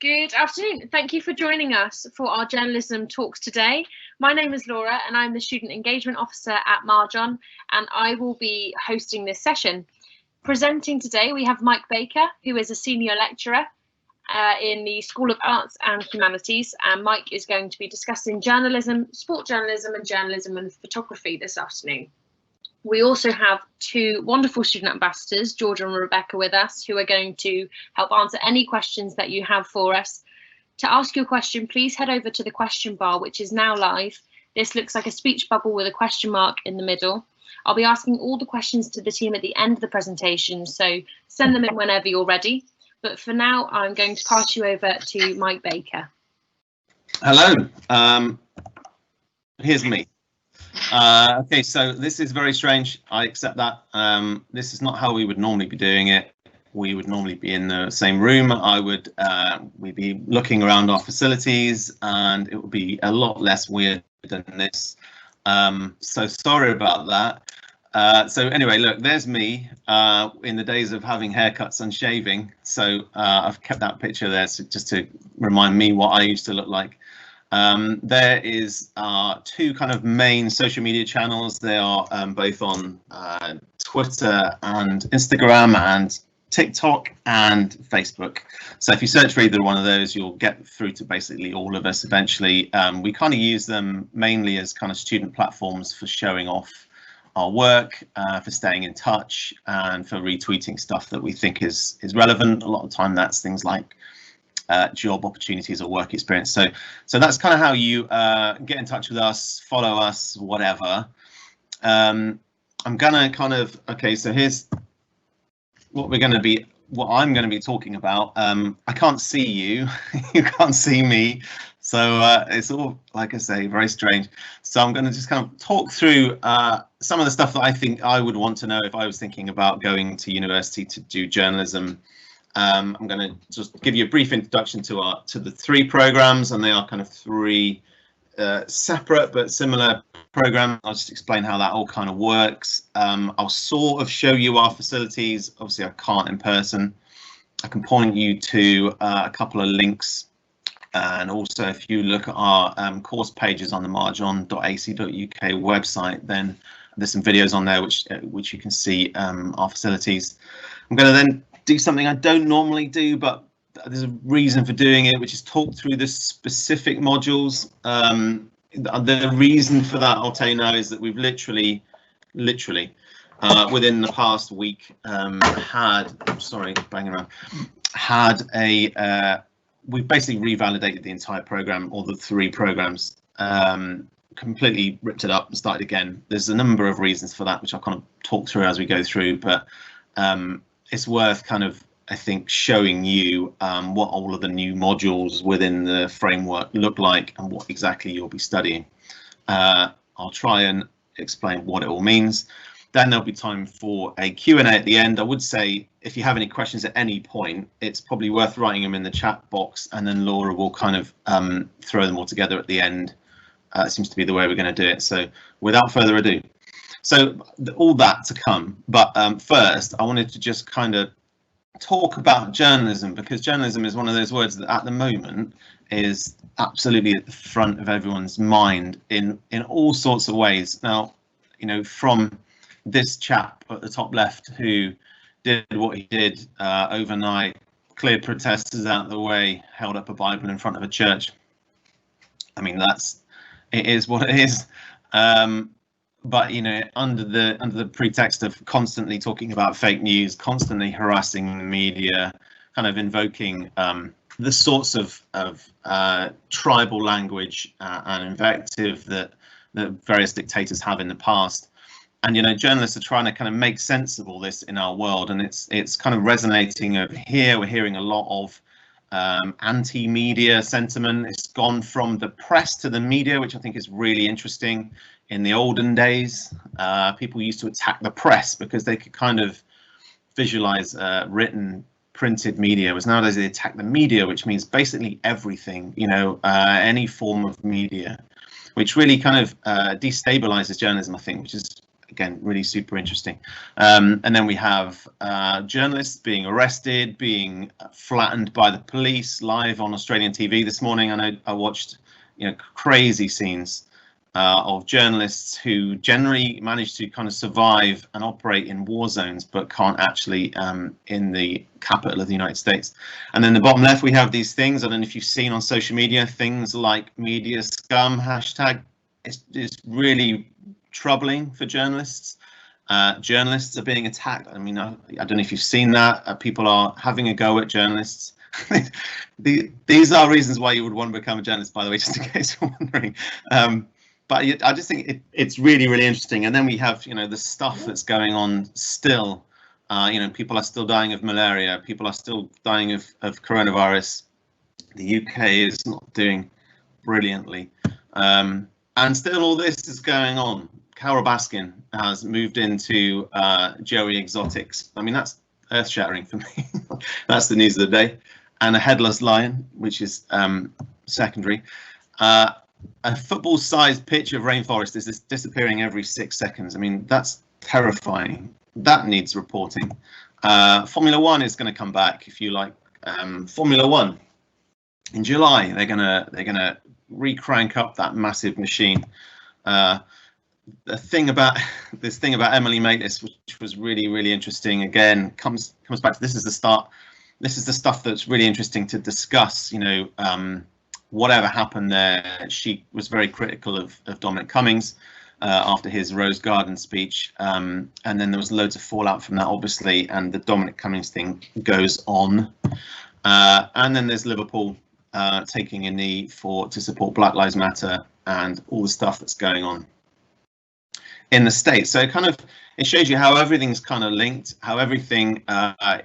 Good afternoon. Thank you for joining us for our journalism talks today. My name is Laura and I'm the Student Engagement Officer at Marjon, and I will be hosting this session. Presenting today, we have Mike Baker, who is a senior lecturer in the School of Arts and Humanities, and Mike is going to be discussing journalism, sport journalism and photography this afternoon. We also have two wonderful student ambassadors, Georgia and Rebecca, with us, who are going to help answer any questions that you have for us. To ask your question, please head over to the question bar, which is now live. This looks like a speech bubble with a question mark in the middle. I'll be asking all the questions to the team at the end of the presentation, so send them in whenever you're ready. But for now, I'm going to pass you over to Mike Baker. Hello, here's me. Okay, so this is very strange. I accept that. This is not how we would normally be doing it. We would normally be in the same room. We'd be looking around our facilities, and it would be a lot less weird than this. So sorry about that. So anyway, look, there's me in the days of having haircuts and shaving. So I've kept that picture there just to remind me what I used to look like. There is two kind of main social media channels. They are both on Twitter and Instagram and TikTok and Facebook. So if you search for either one of those, you'll get through to basically all of us eventually. We kind of use them mainly as kind of student platforms for showing off our work, for staying in touch, and for retweeting stuff that we think is relevant. A lot of the time that's things like job opportunities or work experience. So that's kind of how you get in touch with us, follow us, whatever. I'm gonna kind of, okay, so here's what I'm going to be talking about. I can't see you, you can't see me, so it's all, like I say, very strange. So I'm going to just kind of talk through some of the stuff that I think I would want to know if I was thinking about going to university to do journalism. I'm going to just give you a brief introduction to the three programs, and they are kind of three separate but similar programs. I'll just explain how that all kind of works. I'll sort of show you our facilities. Obviously, I can't in person. I can point you to a couple of links, and also if you look at our course pages on the marjon.ac.uk website, then there's some videos on there which you can see our facilities. I'm going to then do something I don't normally do, but there's a reason for doing it, which is talk through the specific modules. The reason for that, I'll tell you now, is that we've literally within the past week we've basically revalidated the entire program, or the three programs, completely ripped it up and started again. There's a number of reasons for that, which I'll kind of talk through as we go through, but it's worth kind of, I think, showing you what all of the new modules within the framework look like and what exactly you'll be studying. I'll try and explain what it all means. Then there'll be time for a Q&A at the end. I would say if you have any questions at any point, it's probably worth writing them in the chat box, and then Laura will kind of throw them all together at the end. It seems to be the way we're going to do it. So without further ado, so all that to come. But first, I wanted to just kind of talk about journalism, because journalism is one of those words that at the moment is absolutely at the front of everyone's mind in all sorts of ways. Now, you know, from this chap at the top left who did what he did overnight, cleared protesters out of the way, held up a Bible in front of a church. I mean, it is what it is. But you know, under the pretext of constantly talking about fake news, constantly harassing the media, kind of invoking the sorts of tribal language and invective that various dictators have in the past. And you know, journalists are trying to kind of make sense of all this in our world, and it's kind of resonating over here. We're hearing a lot of anti-media sentiment. It's gone from the press to the media, which I think is really interesting. In the olden days, people used to attack the press because they could kind of visualize written, printed media. Whereas nowadays they attack the media, which means basically everything, you know, any form of media, which really kind of destabilizes journalism, I think, which is again, really super interesting. And then we have journalists being arrested, being flattened by the police live on Australian TV this morning. I know I watched, crazy scenes of journalists who generally manage to kind of survive and operate in war zones, but can't actually in the capital of the United States. And then the bottom left, we have these things. I don't know if you've seen on social media, things like MEDIASCUM hashtag. It's really troubling for journalists. Journalists are being attacked. I mean, I don't know if you've seen that. People are having a go at journalists. These are reasons why you would want to become a journalist, by the way, just in case you're wondering. But I just think it's really, really interesting. And then we have, the stuff that's going on still. People are still dying of malaria. People are still dying of coronavirus. The UK is not doing brilliantly. And still all this is going on. Carol Baskin has moved into Joey Exotics. I mean, that's earth-shattering for me. That's the news of the day. And a headless lion, which is secondary. A football-sized pitch of rainforest is disappearing every 6 seconds. I mean, that's terrifying. That needs reporting. Formula One is going to come back, if you like. Formula One in July, they're gonna re-crank up that massive machine. The thing about Emily Maitlis, which was really, really interesting, again comes back to this is the start. This is the stuff that's really interesting to discuss. Whatever happened there, she was very critical of Dominic Cummings after his Rose Garden speech, and then there was loads of fallout from that, obviously, and the Dominic Cummings thing goes on. And then there's Liverpool taking a knee to support Black Lives Matter and all the stuff that's going on in the States. So it shows you how everything's kind of linked, how everything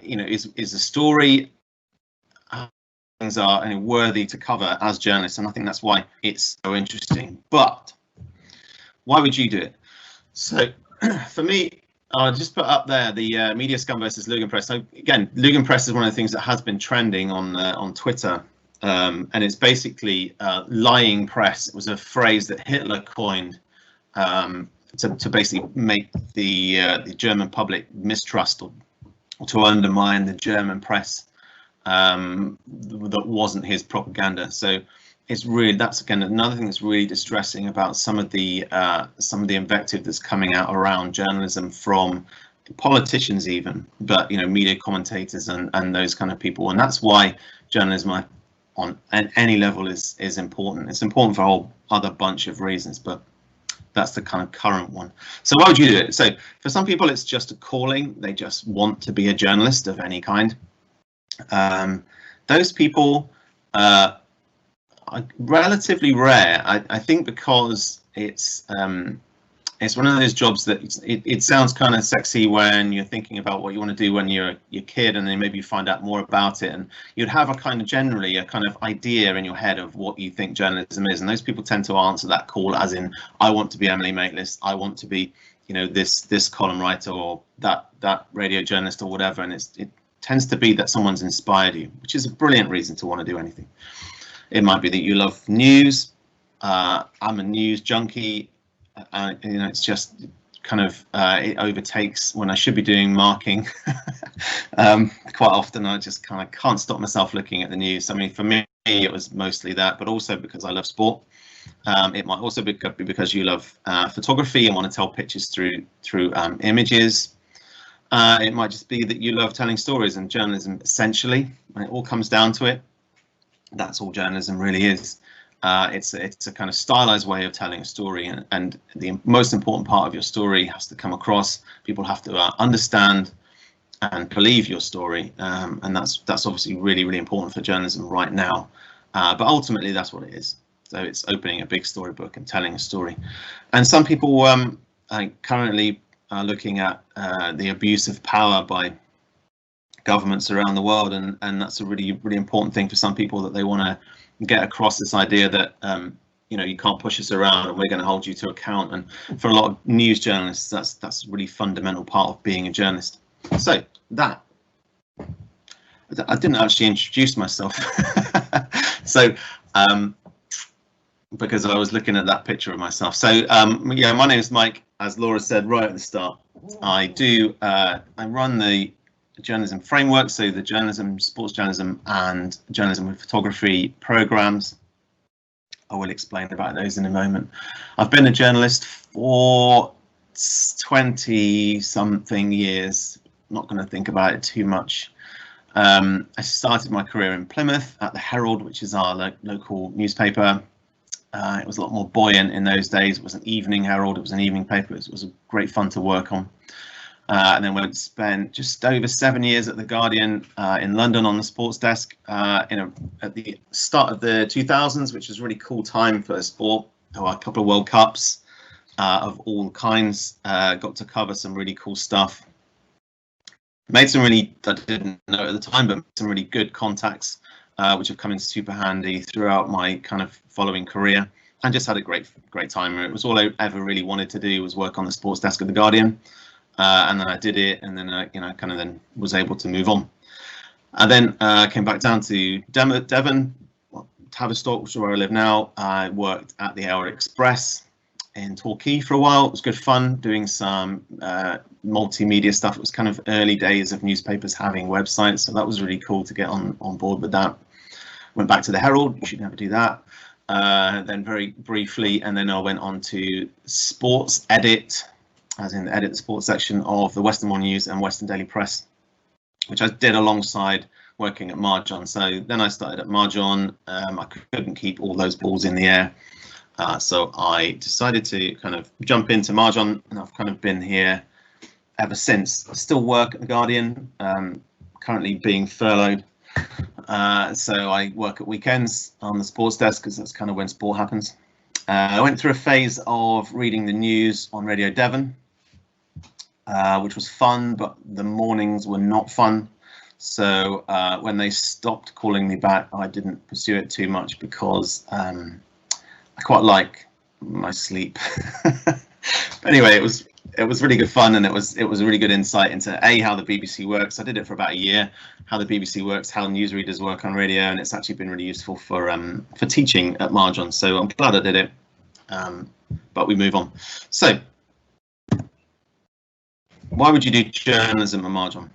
is a story. Things are worthy to cover as journalists, and I think that's why it's so interesting. But why would you do it? So for me, I'll just put up there the MEDIASCUM versus Lügenpresse. So again, Lügenpresse is one of the things that has been trending on Twitter, and it's basically lying press. It was a phrase that Hitler coined to basically make the German public mistrust or to undermine the German press. That wasn't his propaganda. So that's again another thing that's really distressing about some of the invective that's coming out around journalism from politicians even, but media commentators and those kind of people. And that's why journalism on any level is important. It's important for a whole other bunch of reasons, but that's the kind of current one. So why would you do it? So for some people it's just a calling. They just want to be a journalist of any kind. Those people are relatively rare, I think, because it's one of those jobs that it sounds kind of sexy when you're thinking about what you want to do when you're a kid, and then maybe you find out more about it, and you'd have a kind of idea in your head of what you think journalism is, and those people tend to answer that call as in, I want to be Emily Maitlis, I want to be this column writer or that radio journalist or whatever, and it tends to be that someone's inspired you, which is a brilliant reason to want to do anything. It might be that you love news. I'm a news junkie. It's just kind of it overtakes when I should be doing marking. Quite often I just kind of can't stop myself looking at the news. I mean, for me it was mostly that, but also because I love sport. It might also be because you love photography and want to tell pictures through images. It might just be that you love telling stories, and journalism, essentially, when it all comes down to it, that's all journalism really is. It's a kind of stylized way of telling a story, and the most important part of your story has to come across. People have to understand and believe your story, and that's obviously really, really important for journalism right now. But ultimately, that's what it is. So it's opening a big storybook and telling a story. And some people currently are looking at the abuse of power by governments around the world, and that's a really, really important thing for some people, that they want to get across this idea that you can't push us around and we're going to hold you to account. And for a lot of news journalists, that's a really fundamental part of being a journalist. So I didn't actually introduce myself. So because I was looking at that picture of myself. So yeah, my name is Mike. as Laura said right at the start, I run the journalism framework, so the journalism, sports journalism and journalism with photography programs. I will explain about those in a moment. I've been a journalist for 20 something years. Not going to think about it too much. I started my career in Plymouth at the Herald, which is our local newspaper. It was a lot more buoyant in those days. It was an evening Herald. It was an evening paper. It was great fun to work on. And then went to spend just over 7 years at the Guardian in London on the sports desk at the start of the 2000s, which was a really cool time for sport. A couple of World Cups of all kinds. Got to cover some really cool stuff. Made some really, I didn't know at the time, but some really good contacts, which have come in super handy throughout my kind of following career, and just had a great time. It was all I ever really wanted to do, was work on the sports desk at the Guardian. And then I did it, and then kind of then was able to move on. And then came back down to Devon, Tavistock, which is where I live now. I worked at the Hour Express in Torquay for a while. It was good fun doing some multimedia stuff. It was kind of early days of newspapers having websites, so that was really cool to get on board with that. Went back to the Herald. You should never do that. Then very briefly, and then I went on to sports edit, as in the edit the sports section of the Western One News and Western Daily Press, which I did alongside working at Marjon. So then I started at Marjon. I couldn't keep all those balls in the air. So I decided to kind of jump into Marjon, and I've kind of been here ever since. I still work at the Guardian, currently being furloughed. So I work at weekends on the sports desk, because that's kind of when sport happens. I went through a phase of reading the news on Radio Devon, which was fun, but the mornings were not fun. So when they stopped calling me back, I didn't pursue it too much, because I quite like my sleep. But anyway, it was really good fun, and it was a really good insight into how the BBC works. I did it for about a year, how the BBC works, how newsreaders work on radio, and it's actually been really useful for teaching at Marjon. So I'm glad I did it. But we move on. So why would you do journalism at Marjon?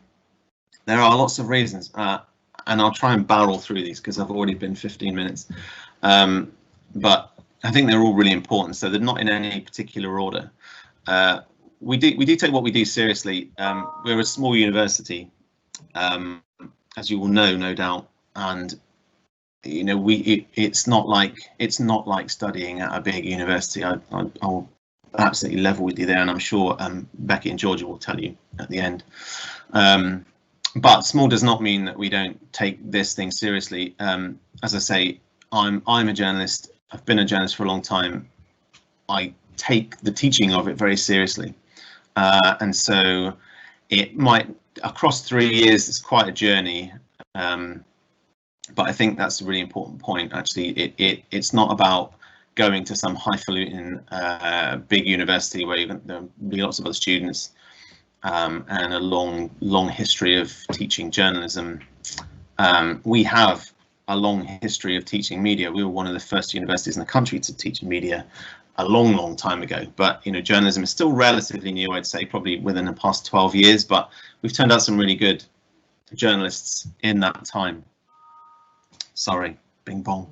There are lots of reasons, and I'll try and barrel through these because I've already been 15 minutes. But I think they're all really important, so they're not in any particular order. We do take what we do seriously. We're a small university, as you will know, no doubt, and you know it's not like studying at a big university. I'll absolutely level with you there, and I'm sure Becky and Georgia will tell you at the end. But small does not mean that we don't take this thing seriously. As I say, I'm a journalist. I've been a journalist for a long time. I take the teaching of it very seriously, and so it might, across 3 years, it's quite a journey. But I think that's a really important point. Actually, it's not about going to some highfalutin big university where there'll be lots of other students and a long history of teaching journalism. We have a long history of teaching media. We were one of the first universities in the country to teach media a long time ago. But you know, journalism is still relatively new, I'd say, probably within the past 12 years. But we've turned out some really good journalists in that time. Sorry, bing bong.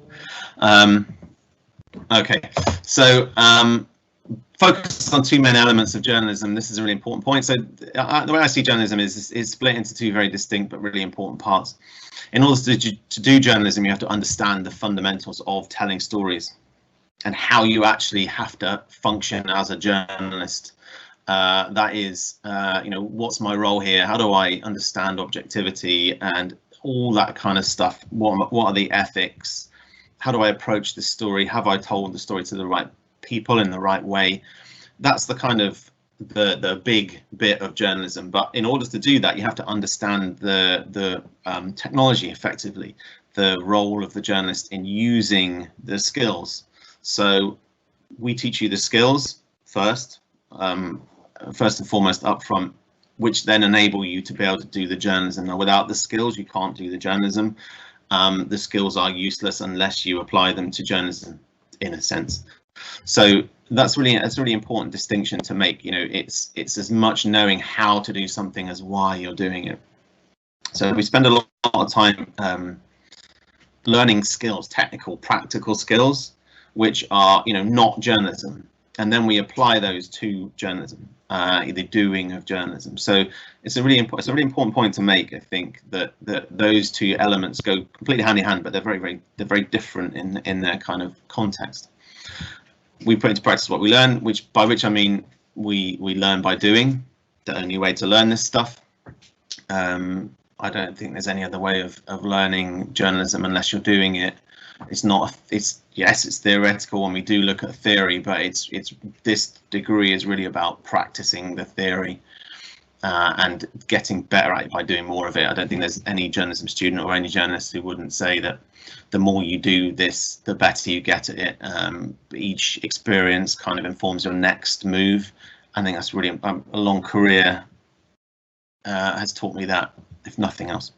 Okay, so focus on two main elements of journalism. This is a really important point. So the way I see journalism is split into two very distinct but really important parts. In order to do journalism, you have to understand the fundamentals of telling stories and how you actually have to function as a journalist. That is, you know, what's my role here? How do I understand objectivity and all that kind of stuff? What are the ethics? How do I approach the story? Have I told the story to the right people in the right way? That's the kind of the big bit of journalism. But in order to do that, you have to understand the technology effectively, the role of the journalist in using the skills. So we teach you the skills first and foremost up front, which then enable you to be able to do the journalism. Now, without the skills, you can't do the journalism. The skills are useless unless you apply them to journalism, in a sense. So that's a really important distinction to make. You know, it's as much knowing how to do something as why you're doing it. So we spend a lot of time learning skills, technical, practical skills, which are, you know, not journalism, and then we apply those to journalism, the doing of journalism. So it's a really important point to make. I think that those two elements go completely hand in hand, but they're very different in their kind of context. We put into practice what we learn, by which I mean we learn by doing. The only way to learn this stuff. I don't think there's any other way of learning journalism unless you're doing it. It's not. Yes, it's theoretical, and we do look at theory, but this degree is really about practicing the theory and getting better at it by doing more of it. I don't think there's any journalism student or any journalist who wouldn't say that the more you do this, the better you get at it. Each experience kind of informs your next move. I think that's really a long career has taught me that, if nothing else.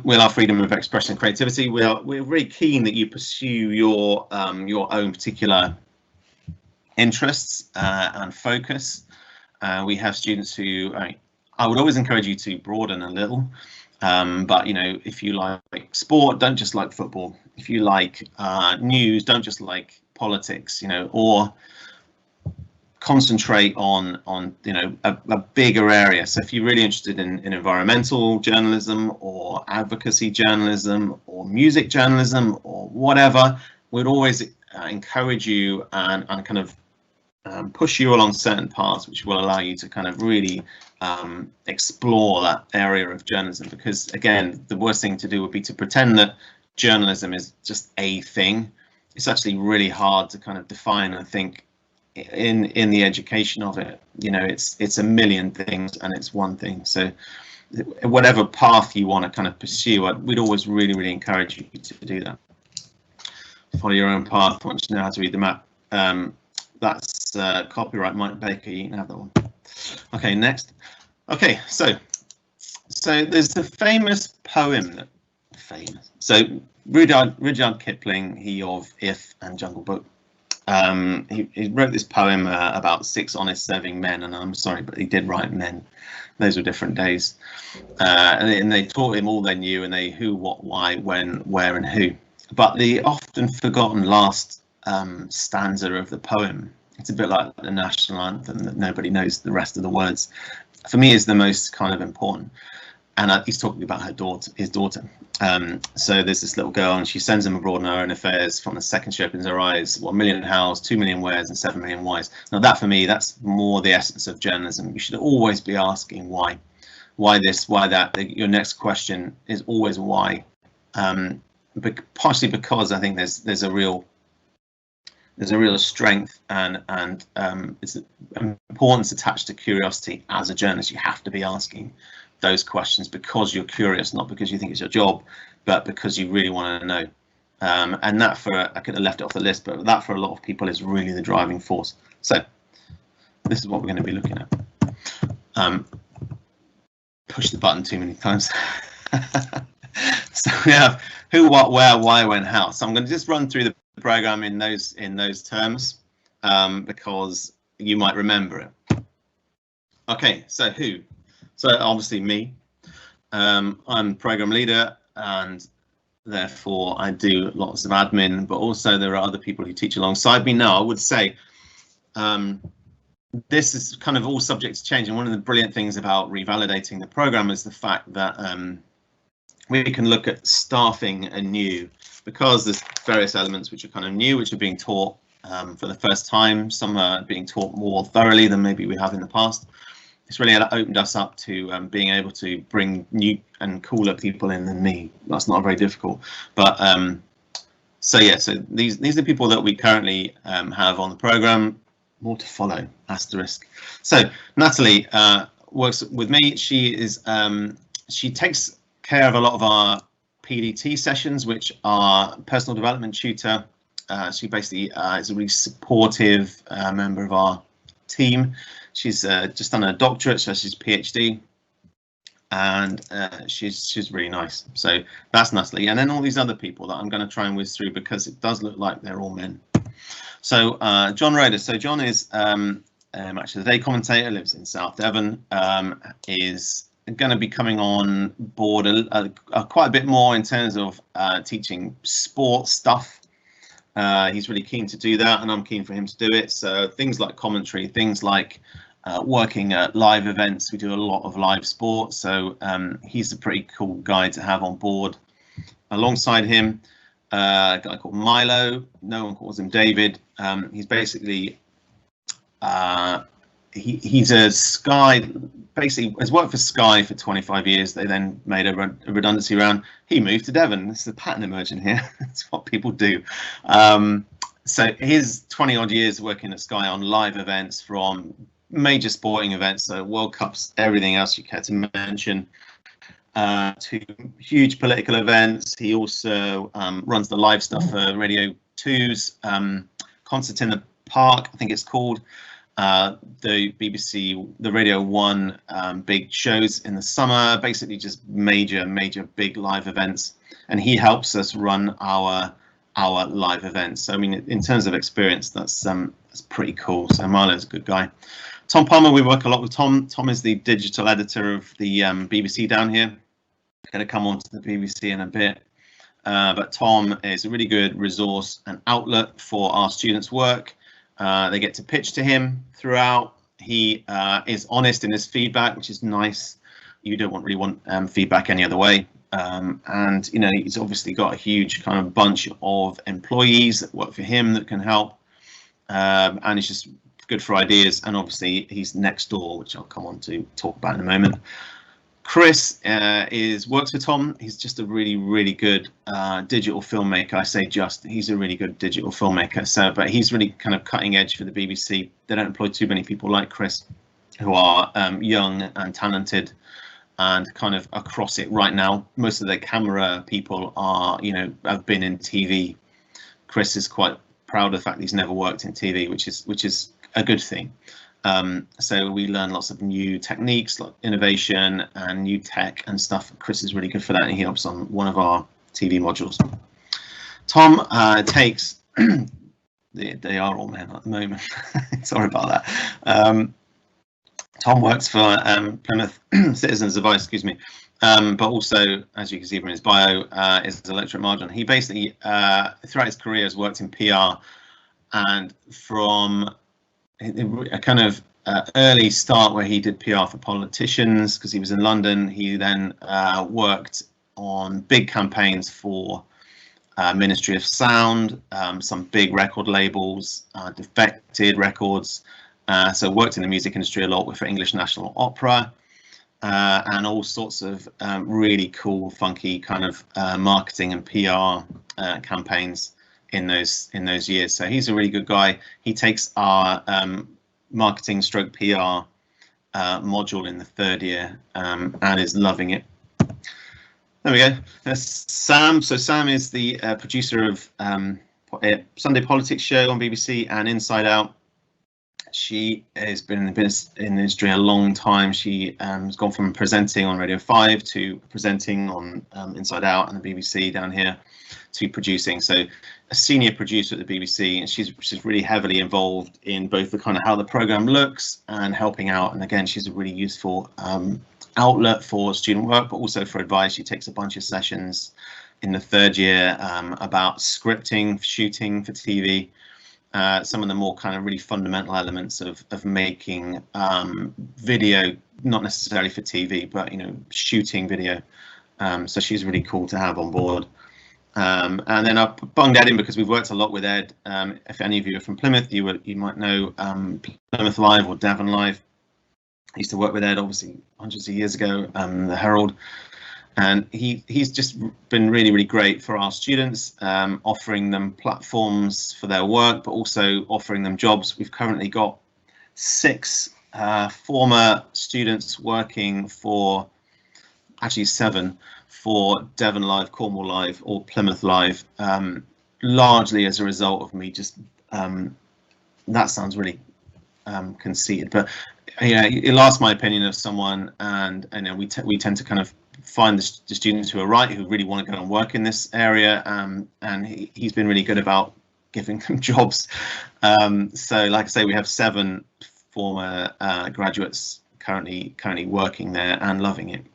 We'll have freedom of expression and creativity. We're very keen that you pursue your own particular interests and focus. We have students who I would always encourage you to broaden a little, but you know, if you like sport, don't just like football. If you like news, don't just like politics, you know, or concentrate on you know a bigger area. So if you're really interested in environmental journalism or advocacy journalism or music journalism or whatever, we'd always encourage you and kind of push you along certain paths which will allow you to kind of really explore that area of journalism, because again, the worst thing to do would be to pretend that journalism is just a thing. It's actually really hard to kind of define and think in the education of it. You know, it's a million things and it's one thing. So whatever path you want to kind of pursue, we'd always really encourage you to do that. Follow your own path once you know how to read the map. That's copyright Mike Baker, you can have that one. Okay, next. Okay, so there's the famous poem so Rudyard Kipling, he of If and Jungle Book. He wrote this poem about 6 honest serving men, and I'm sorry, but he did write men. Those were different days, and they taught him all they knew, and they who, what, why, when, where, and who. But the often forgotten last stanza of the poem, it's a bit like the national anthem that nobody knows the rest of the words, for me is the most kind of important. And he's talking about his daughter. So there's this little girl, and she sends him abroad on her own affairs. From the second she opens her eyes, 1 million hows, 2 million wheres, and 7 million whys. Now that, for me, that's more the essence of journalism. You should always be asking why this, why that. Your next question is always why. But partially because I think there's a real strength and it's importance attached to curiosity. As a journalist, you have to be asking those questions because you're curious, not because you think it's your job, but because you really want to know. And that, I could have left it off the list, but that for a lot of people is really the driving force. So this is what we're going to be looking at. Push the button too many times. So we have who, what, where, why, when, how. So I'm going to just run through the program in those terms because you might remember it. Okay, so who? So obviously me. I'm program leader, and therefore I do lots of admin, but also there are other people who teach alongside me. Now I would say this is kind of all subject to change, and one of the brilliant things about revalidating the program is the fact that we can look at staffing anew, because there's various elements which are kind of new, which are being taught for the first time. Some are being taught more thoroughly than maybe we have in the past. It's really opened us up to being able to bring new and cooler people in than me. That's not very difficult. But so yeah, so these are people that we currently have on the program. More to follow, asterisk. So Natalie works with me. She takes care of a lot of our PDT sessions, which are personal development tutor. She basically is a really supportive member of our team. She's just done a doctorate, so she's PhD, and she's really nice. So that's Natalie, and then all these other people that I'm going to try and whiz through because it does look like they're all men. So John Roeder. So John is actually the day commentator, lives in South Devon, is going to be coming on board quite a bit more in terms of teaching sports stuff. He's really keen to do that, and I'm keen for him to do it. So things like commentary, things like working at live events. We do a lot of live sport, so he's a pretty cool guy to have on board. Alongside him, a guy called Milo. No one calls him David. He's basically he's a Sky. Basically, has worked for Sky for 25 years. They then made a redundancy round. He moved to Devon. This is a pattern emerging here. That's what people do. So his 20 odd years working at Sky on live events, from major sporting events, so World Cups, everything else you care to mention, to huge political events. He also runs the live stuff for Radio 2's Concert in the Park, I think it's called. The BBC, the Radio 1 big shows in the summer, basically just major big live events, and he helps us run our live events. So I mean, in terms of experience, that's pretty cool. So Marlo's a good guy. Tom Palmer, we work a lot with Tom. Tom is the digital editor of the BBC down here. Going to come on to the BBC in a bit, but Tom is a really good resource and outlet for our students' work. They get to pitch to him throughout. He is honest in his feedback, which is nice. You don't really want feedback any other way. And you know, he's obviously got a huge kind of bunch of employees that work for him that can help. And he's just good for ideas. And obviously he's next door, which I'll come on to talk about in a moment. Chris works for Tom. He's just a really good digital filmmaker. I say he's a really good digital filmmaker. So, but he's really kind of cutting edge for the BBC. They don't employ too many people like Chris, who are young and talented and kind of across it right now. Most of the camera people are, you know, have been in TV. Chris is quite proud of the fact that he's never worked in TV, which is a good thing. So we learn lots of new techniques, like innovation and new tech and stuff. Chris is really good for that, and he helps on one of our TV modules. Tom takes they are all men at the moment. Sorry about that. Tom works for Plymouth Citizens Advice, excuse me, but also, as you can see from his bio, is a lecturer at Margin. He basically, throughout his career, has worked in PR, and from a kind of early start where he did PR for politicians because he was in London. He then worked on big campaigns for Ministry of Sound, some big record labels, Defected Records. So worked in the music industry a lot for English National Opera, and all sorts of really cool, funky kind of marketing and PR campaigns in those years. So he's a really good guy. He takes our marketing stroke PR module in the third year and is loving it. There we go. That's Sam. So Sam is the producer of Sunday Politics show on BBC and Inside Out. She has been in the business in the industry a long time. She has gone from presenting on Radio 5 to presenting on Inside Out and the BBC down here to producing. So a senior producer at the BBC, and she's really heavily involved in both the kind of how the program looks and helping out. And again, she's a really useful outlet for student work, but also for advice. She takes a bunch of sessions in the third year about scripting, shooting for TV. Some of the more kind of really fundamental elements of making video, not necessarily for TV, but you know, shooting video. So she's really cool to have on board. And then I bunged Ed in because we've worked a lot with Ed. If any of you are from Plymouth, you might know Plymouth Live or Devon Live. I used to work with Ed, obviously, hundreds of years ago, the Herald. And he's just been really great for our students, offering them platforms for their work, but also offering them jobs. We've currently got 6 former students working for, actually 7, for Devon Live, Cornwall Live, or Plymouth Live, largely as a result of me just, that sounds really conceited, but yeah, you'll ask my opinion of someone, and you know, we tend to kind of find the students who are right, who really want to go and work in this area, and he's been really good about giving them jobs. So like I say, we have 7 former graduates currently working there and loving it,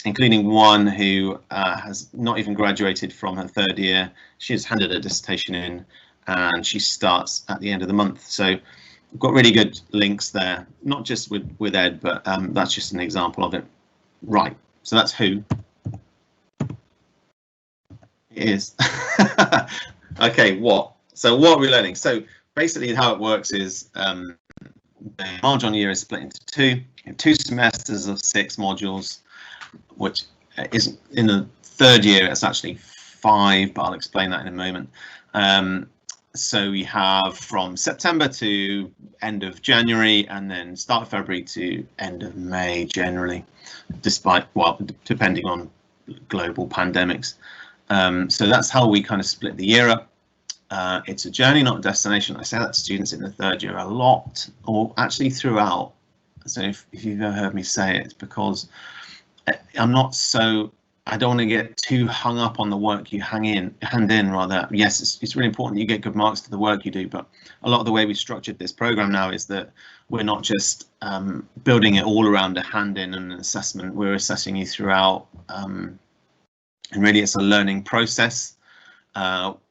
including one who has not even graduated from her 3rd year. She has handed her dissertation in and she starts at the end of the month. So we've got really good links there, not just with Ed, but that's just an example of it. Right, so that's who it is. Okay, what? So what are we learning? So basically how it works is the Marjon year is split into 2 semesters of 6 modules, which is in the 3rd year it's actually 5, but I'll explain that in a moment. So we have from September to end of January, and then start of February to end of May generally, depending on global pandemics. So that's how we kind of split the year up. It's a journey, not a destination. I say that to students in the 3rd year a lot, or actually throughout. So if you've ever heard me say it, it's because I don't want to get too hung up on the work you hand in rather. Yes, it's really important that you get good marks for the work you do, but a lot of the way we've structured this program now is that we're not just building it all around a hand in and an assessment. We're assessing you throughout, and really it's a learning process.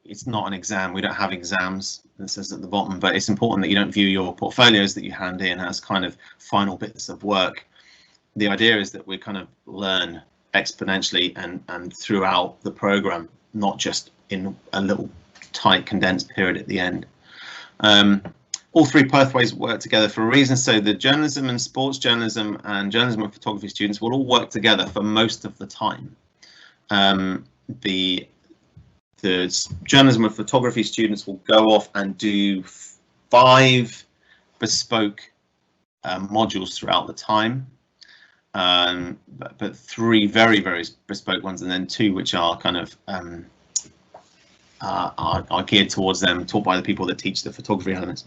It's not an exam. We don't have exams, it says at the bottom, but it's important that you don't view your portfolios that you hand in as kind of final bits of work. The idea is that we kind of learn exponentially and throughout the program, not just in a little tight condensed period at the end. All 3 pathways work together for a reason. So the journalism and sports journalism and journalism and photography students will all work together for most of the time. The journalism and photography students will go off and do 5 bespoke modules throughout the time. But 3 very, very bespoke ones, and then 2 which are kind of are geared towards them, taught by the people that teach the photography elements.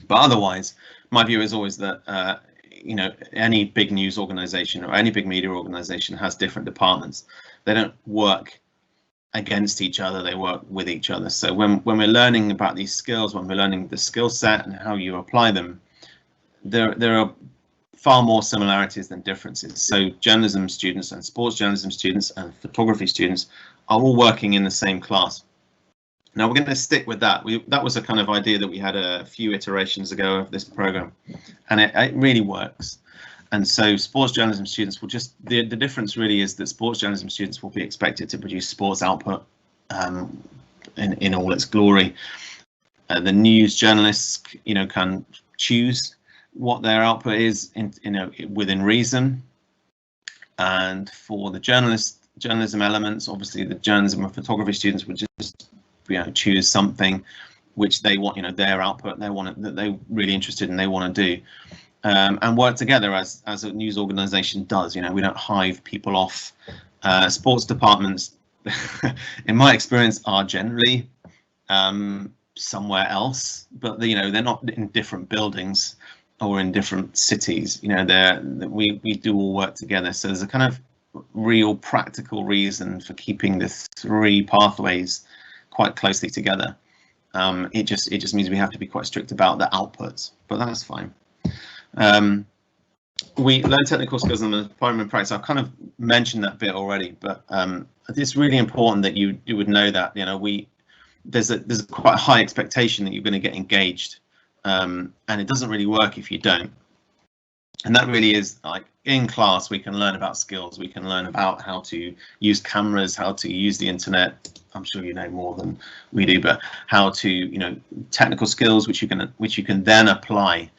But otherwise, my view is always that you know, any big news organization or any big media organization has different departments. They don't work against each other, they work with each other. So when we're learning about these skills, when we're learning the skill set and how you apply them, there are far more similarities than differences. So journalism students and sports journalism students and photography students are all working in the same class. Now we're going to stick with that. That was a kind of idea that we had a few iterations ago of this program, and it really works. And so sports journalism students will just, the difference really is that sports journalism students will be expected to produce sports output in all its glory. The news journalists, you know, can choose what their output is within reason. And for the journalism elements, obviously the journalism and photography students would just, you know, choose something which they want, you know, their output that they're really interested in, they want to do, and work together as a news organization does. You know, we don't hive people off. Sports departments, in my experience, are generally somewhere else, but you know, they're not in different buildings or in different cities. You know, we do all work together. So there's a kind of real practical reason for keeping the 3 pathways quite closely together. It just means we have to be quite strict about the outputs, but that's fine. We learn technical skills in the primary practice. I've kind of mentioned that bit already, but it's really important that you would know that, you know, there's quite a high expectation that you're going to get engaged, and it doesn't really work if you don't. And that really is, like, in class we can learn about skills, we can learn about how to use cameras, how to use the internet. I'm sure you know more than we do, but how to, you know, technical skills which you can then apply.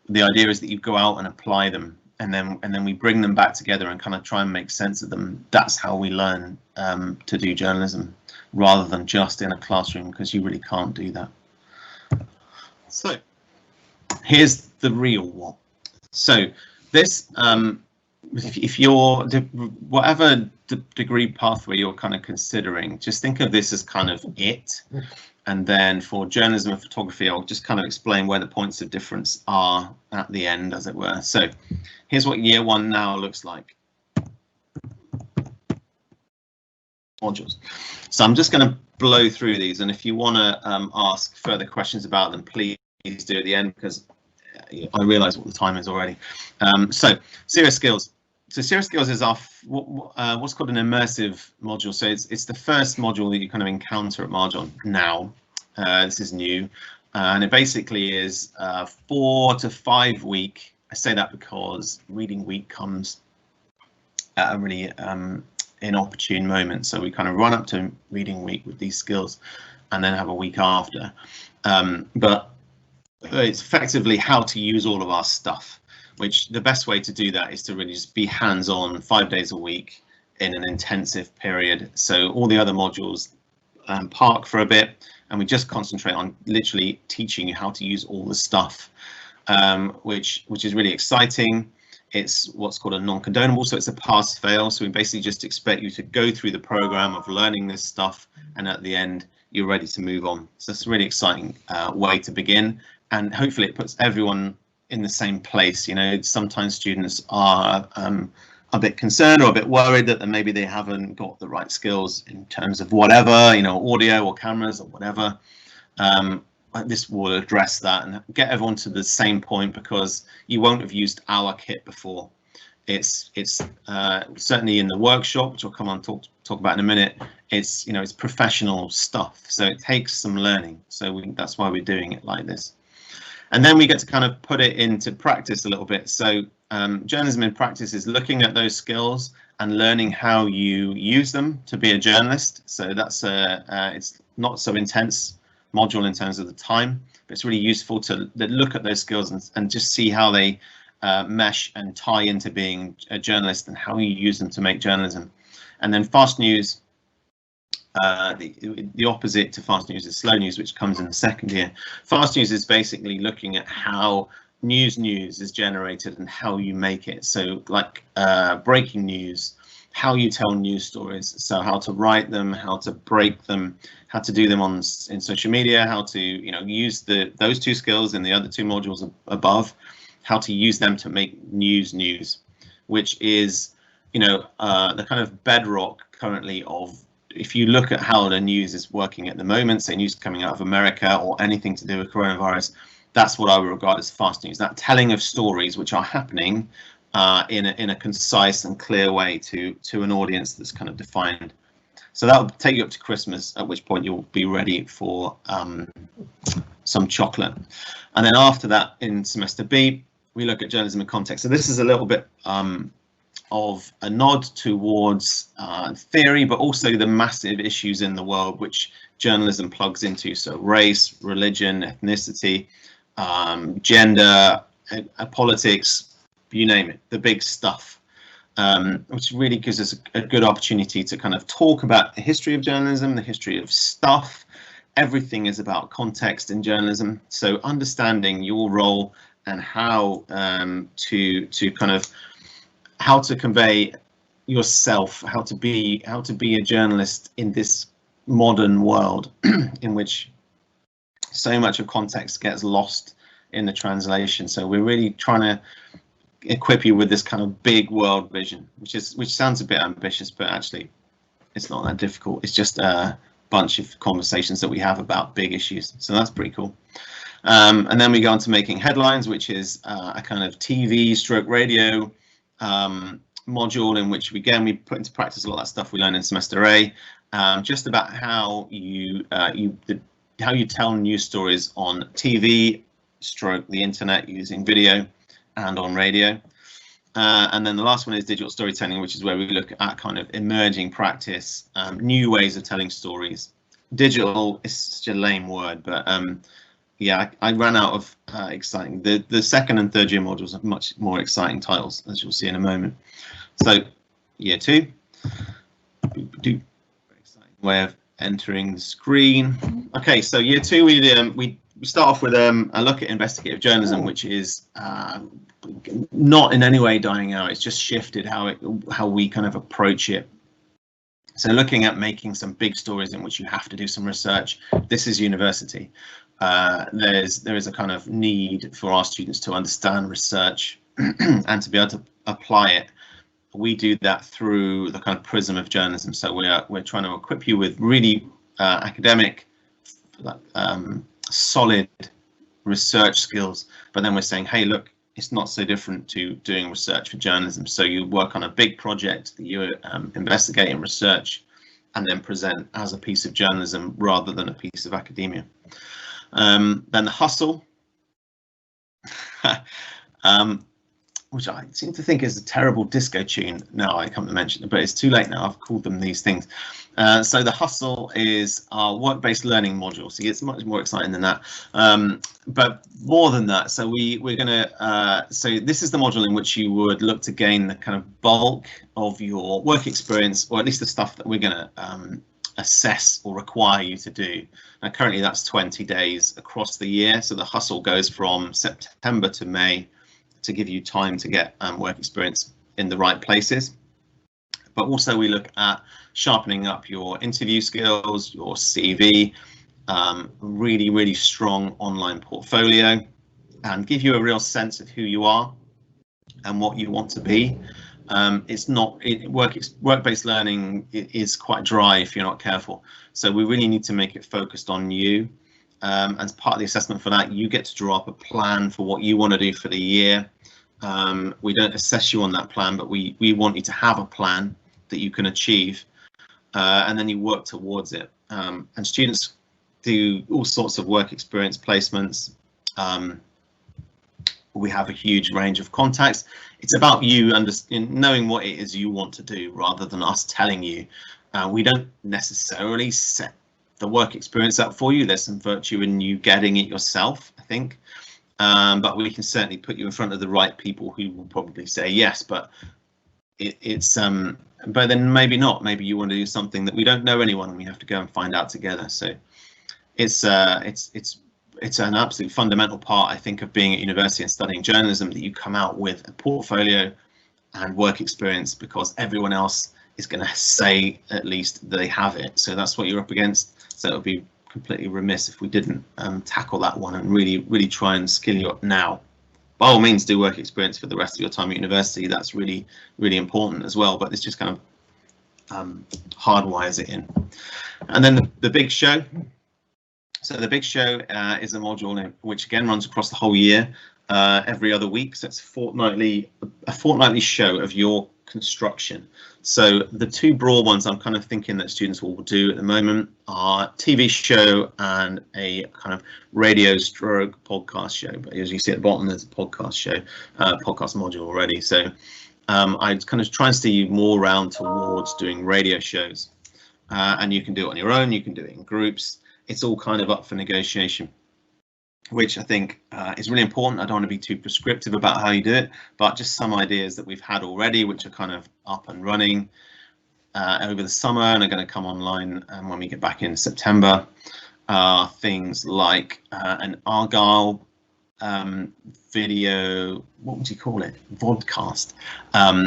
The idea is that you go out and apply them, and then we bring them back together and kind of try and make sense of them. That's how we learn to do journalism, rather than just in a classroom, because you really can't do that. So here's the real what. So this, if you're whatever degree pathway you're kind of considering, just think of this as kind of it. And then for journalism and photography, I'll just kind of explain where the points of difference are at the end, as it were. So here's what year 1 now looks like. modules. So I'm just going to blow through these, and if you want to ask further questions about them, please do at the end, because I realise what the time is already. So serious skills. So serious skills is our what's called an immersive module. So it's the first module that you kind of encounter at Marjon now. This is new, and it basically is 4 to 5 week. I say that because reading week comes at a really inopportune moment. So we kind of run up to reading week with these skills, and then have a week after. But it's effectively how to use all of our stuff, which the best way to do that is to really just be hands-on 5 days a week in an intensive period. So all the other modules park for a bit, and we just concentrate on literally teaching you how to use all the stuff, which is really exciting. It's what's called a non-condonable, so it's a pass-fail. So we basically just expect you to go through the program of learning this stuff, and at the end you're ready to move on. So it's a really exciting way to begin, and hopefully it puts everyone in the same place. You know, sometimes students are a bit concerned or a bit worried that maybe they haven't got the right skills in terms of whatever, you know, audio or cameras or whatever. This will address that and get everyone to the same point, because you won't have used our kit before. It's certainly in the workshop, which I'll come on talk about in a minute. It's, you know, it's professional stuff, so it takes some learning. So that's why we're doing it like this. And then we get to kind of put it into practice a little bit. So journalism in practice is looking at those skills and learning how you use them to be a journalist. So that's it's not so intense module in terms of the time, but it's really useful to look at those skills and just see how they mesh and tie into being a journalist and how you use them to make journalism. And then fast news, the opposite to fast news is slow news, which comes in the second year. Fast news is basically looking at how news is generated and how you make it. So like breaking news, how you tell news stories, so how to write them, how to break them, how to do them in social media, how to, you know, use those two skills in the other two modules above, how to use them to make news, which is, you know, the kind of bedrock currently of, if you look at how the news is working at the moment, say news coming out of America or anything to do with coronavirus, that's what I would regard as fast news, that telling of stories which are happening in a concise and clear way to an audience that's kind of defined. So that will take you up to Christmas, at which point you'll be ready for some chocolate. And then after that, in semester B, we look at journalism in context. So this is a little bit of a nod towards theory, but also the massive issues in the world which journalism plugs into. So race, religion, ethnicity, gender, politics, you name it, the big stuff, which really gives us a good opportunity to kind of talk about the history of journalism, the history of stuff. Everything is about context in journalism. So understanding your role and how to kind of how to convey yourself, how to be a journalist in this modern world in which so much of context gets lost in the translation. So we're really trying to equip you with this kind of big world vision, which sounds a bit ambitious, but actually it's not that difficult. It's just a bunch of conversations that we have about big issues. So that's pretty cool. And then we go on to making headlines, which is a kind of TV/radio module in which we put into practice a lot of that stuff we learned in semester A, just about how you tell news stories on TV/the internet using video and on radio. And then the last one is digital storytelling, which is where we look at kind of emerging practice, new ways of telling stories. Digital is such a lame word, but yeah, I ran out of exciting. The second and third year modules have much more exciting titles, as you'll see in a moment. So year 2, very exciting way of entering the screen. Okay, so year 2, we start off with a look at investigative journalism, which is not in any way dying out. It's just shifted how we kind of approach it. So looking at making some big stories in which you have to do some research. This is university. There is a kind of need for our students to understand research and to be able to apply it we do that through the kind of prism of journalism. So we're trying to equip you with really academic, solid research skills, but then we're saying, hey, look, it's not so different to doing research for journalism. So you work on a big project that you investigate and research, and then present as a piece of journalism rather than a piece of academia. Then the hustle, which I seem to think is a terrible disco tune now I come to mention it, but it's too late now, I've called them these things. So the hustle is our work-based learning module, so it's much more exciting than that, but more than that. So we're going to, so this is the module in which you would look to gain the kind of bulk of your work experience, or at least the stuff that we're going to assess or require you to do. Now currently that's 20 days across the year, so the hustle goes from September to May to give you time to get work experience in the right places. But also we look at sharpening up your interview skills, your CV, really strong online portfolio, and give you a real sense of who you are and what you want to be. It's not work-based learning is quite dry if you're not careful. So we really need to make it focused on you. As part of the assessment for that, you get to draw up a plan for what you want to do for the year. We don't assess you on that plan, but we want you to have a plan that you can achieve, and then you work towards it. And students do all sorts of work experience placements. We have a huge range of contacts. It's about you knowing what it is you want to do rather than us telling you. We don't necessarily set the work experience up for you. There's some virtue in you getting it yourself, I think. But we can certainly put you in front of the right people who will probably say yes, but but then maybe not. Maybe you want to do something that we don't know anyone and we have to go and find out together. So it's an absolute fundamental part, I think, of being at university and studying journalism, that you come out with a portfolio and work experience, because everyone else is going to say at least they have it. So that's what you're up against. So it would be completely remiss if we didn't tackle that one and really try and skill you up now. By all means, do work experience for the rest of your time at university. That's really important as well, but it's just kind of hardwires it in. And then the big show. So the big show is a module which again runs across the whole year, every other week. So it's a fortnightly show of your construction. So the two broad ones I'm kind of thinking that students will do at the moment are TV show and a kind of radio stroke podcast show. But as you see at the bottom, there's a podcast show, podcast module already. So I kind of try and steer you more around towards doing radio shows, and you can do it on your own. You can do it in groups. It's all kind of up for negotiation, which I think is really important. I don't want to be too prescriptive about how you do it, but just some ideas that we've had already, which are kind of up and running over the summer and are going to come online when we get back in September. Things like an Argyle video, what would you call it? Vodcast.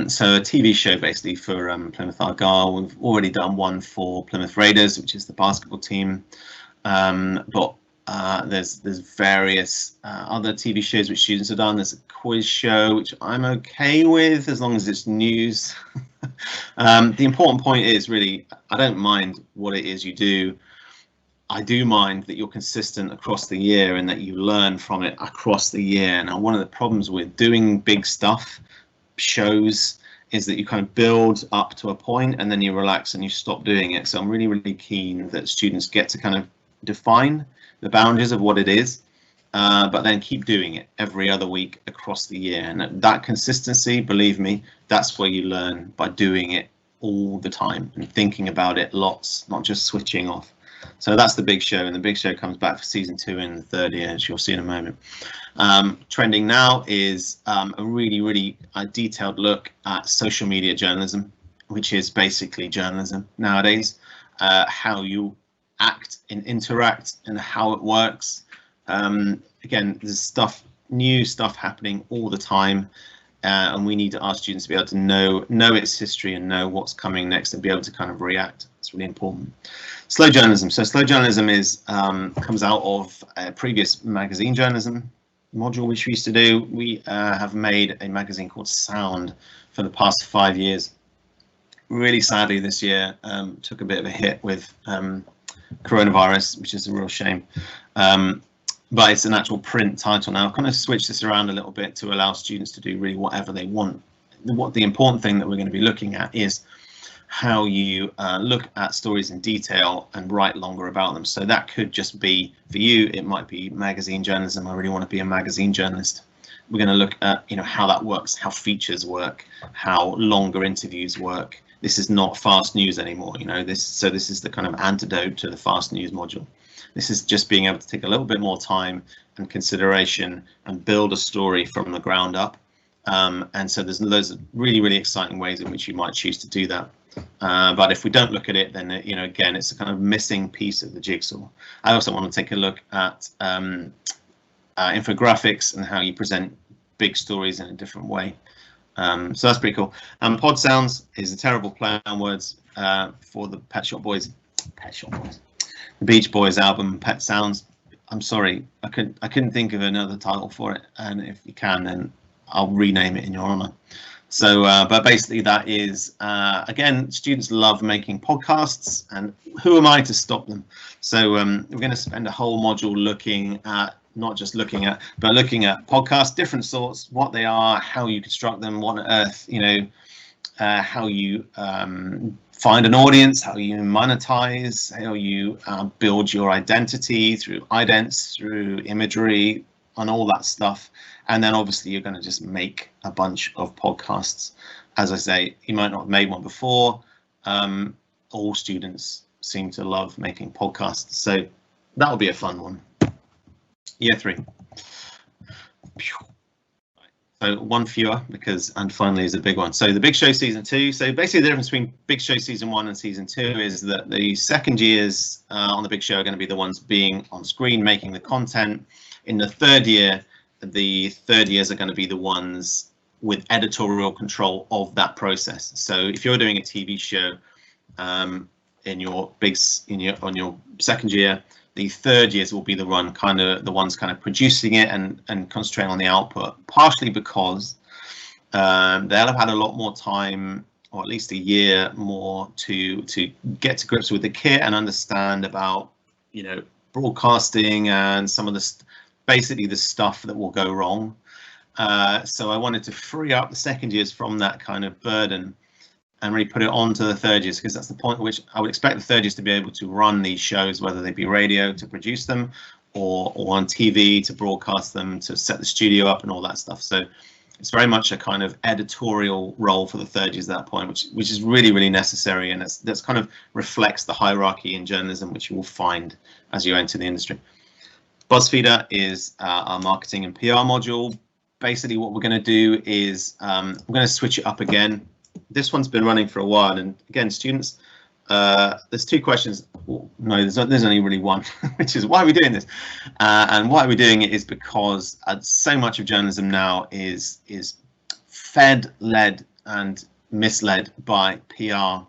So a TV show basically for Plymouth Argyle. We've already done one for Plymouth Raiders, which is the basketball team. But there's various other TV shows which students have done. There's a quiz show which I'm okay with as long as it's news. The important point is really, I don't mind what it is you do. I do mind that you're consistent across the year and that you learn from it across the year. Now, one of the problems with doing big stuff, shows, is that you kind of build up to a point and then you relax and you stop doing it. So I'm really keen that students get to kind of define the boundaries of what it is, but then keep doing it every other week across the year. And that consistency, believe me, that's where you learn, by doing it all the time and thinking about it lots, not just switching off. So that's the big show, and the big show comes back for season 2 in the third year, as you'll see in a moment. Trending now is a really detailed look at social media journalism, which is basically journalism nowadays, how you act and interact and how it works. Again, there's new stuff happening all the time, and we need our students to be able to know its history and know what's coming next and be able to kind of react. It's really important. Slow journalism. So slow journalism is comes out of a previous magazine journalism module which we used to do. We have made a magazine called Sound for the past 5 years. Really sadly this year took a bit of a hit with coronavirus, which is a real shame. But it's an actual print title now. I've kind of switched this around a little bit to allow students to do really whatever they want. What the important thing that we're going to be looking at is how you look at stories in detail and write longer about them. So that could just be, for you, it might be magazine journalism. I really want to be a magazine journalist. We're going to look at, you know, how that works, how features work, how longer interviews work. This is not fast news anymore, you know, this is the kind of antidote to the fast news module. This is just being able to take a little bit more time and consideration and build a story from the ground up. And so there's loads of really, really exciting ways in which you might choose to do that. But if we don't look at it, then, you know, again, it's a kind of missing piece of the jigsaw. I also want to take a look at infographics and how you present big stories in a different way. So that's pretty cool. Pod Sounds is a terrible play on words for the Pet Shop Boys. The Beach Boys album, Pet Sounds. I'm sorry, I couldn't think of another title for it, and if you can, then I'll rename it in your honor. So, but basically that is, again, students love making podcasts, and who am I to stop them? So we're going to spend a whole module looking at, not just looking at, but looking at podcasts, different sorts, what they are, how you construct them, what on earth, you know, how you find an audience, how you monetize, how you build your identity through idents, through imagery, and all that stuff. And then obviously you're going to just make a bunch of podcasts. As I say, you might not have made one before. All students seem to love making podcasts, so that'll be a fun one. Year 3. So one fewer, because and finally is a big one. So the Big Show season 2. So basically the difference between Big Show season 1 and season 2 is that the second years on the Big Show are going to be the ones being on screen, making the content. In the third year, the third years are going to be the ones with editorial control of that process. So if you're doing a TV show on your second year, the third years will be the ones kind of producing it and concentrating on the output, partially because they'll have had a lot more time, or at least a year more, to get to grips with the kit and understand about, you know, broadcasting and some of the basically the stuff that will go wrong. So I wanted to free up the second years from that kind of burden and really put it on to the third years, because that's the point at which I would expect the third years to be able to run these shows, whether they be radio to produce them or on TV to broadcast them, to set the studio up and all that stuff. So it's very much a kind of editorial role for the third years at that point, which is really, really necessary, and that's kind of reflects the hierarchy in journalism which you will find as you enter the industry. BuzzFeeder is our marketing and PR module. Basically what we're going to do is we're going to switch it up again. This one's been running for a while, and again, students, there's 2 questions. No, there's only really one, which is why are we doing this? And why are we doing it is because so much of journalism now is fed, led, and misled by PR.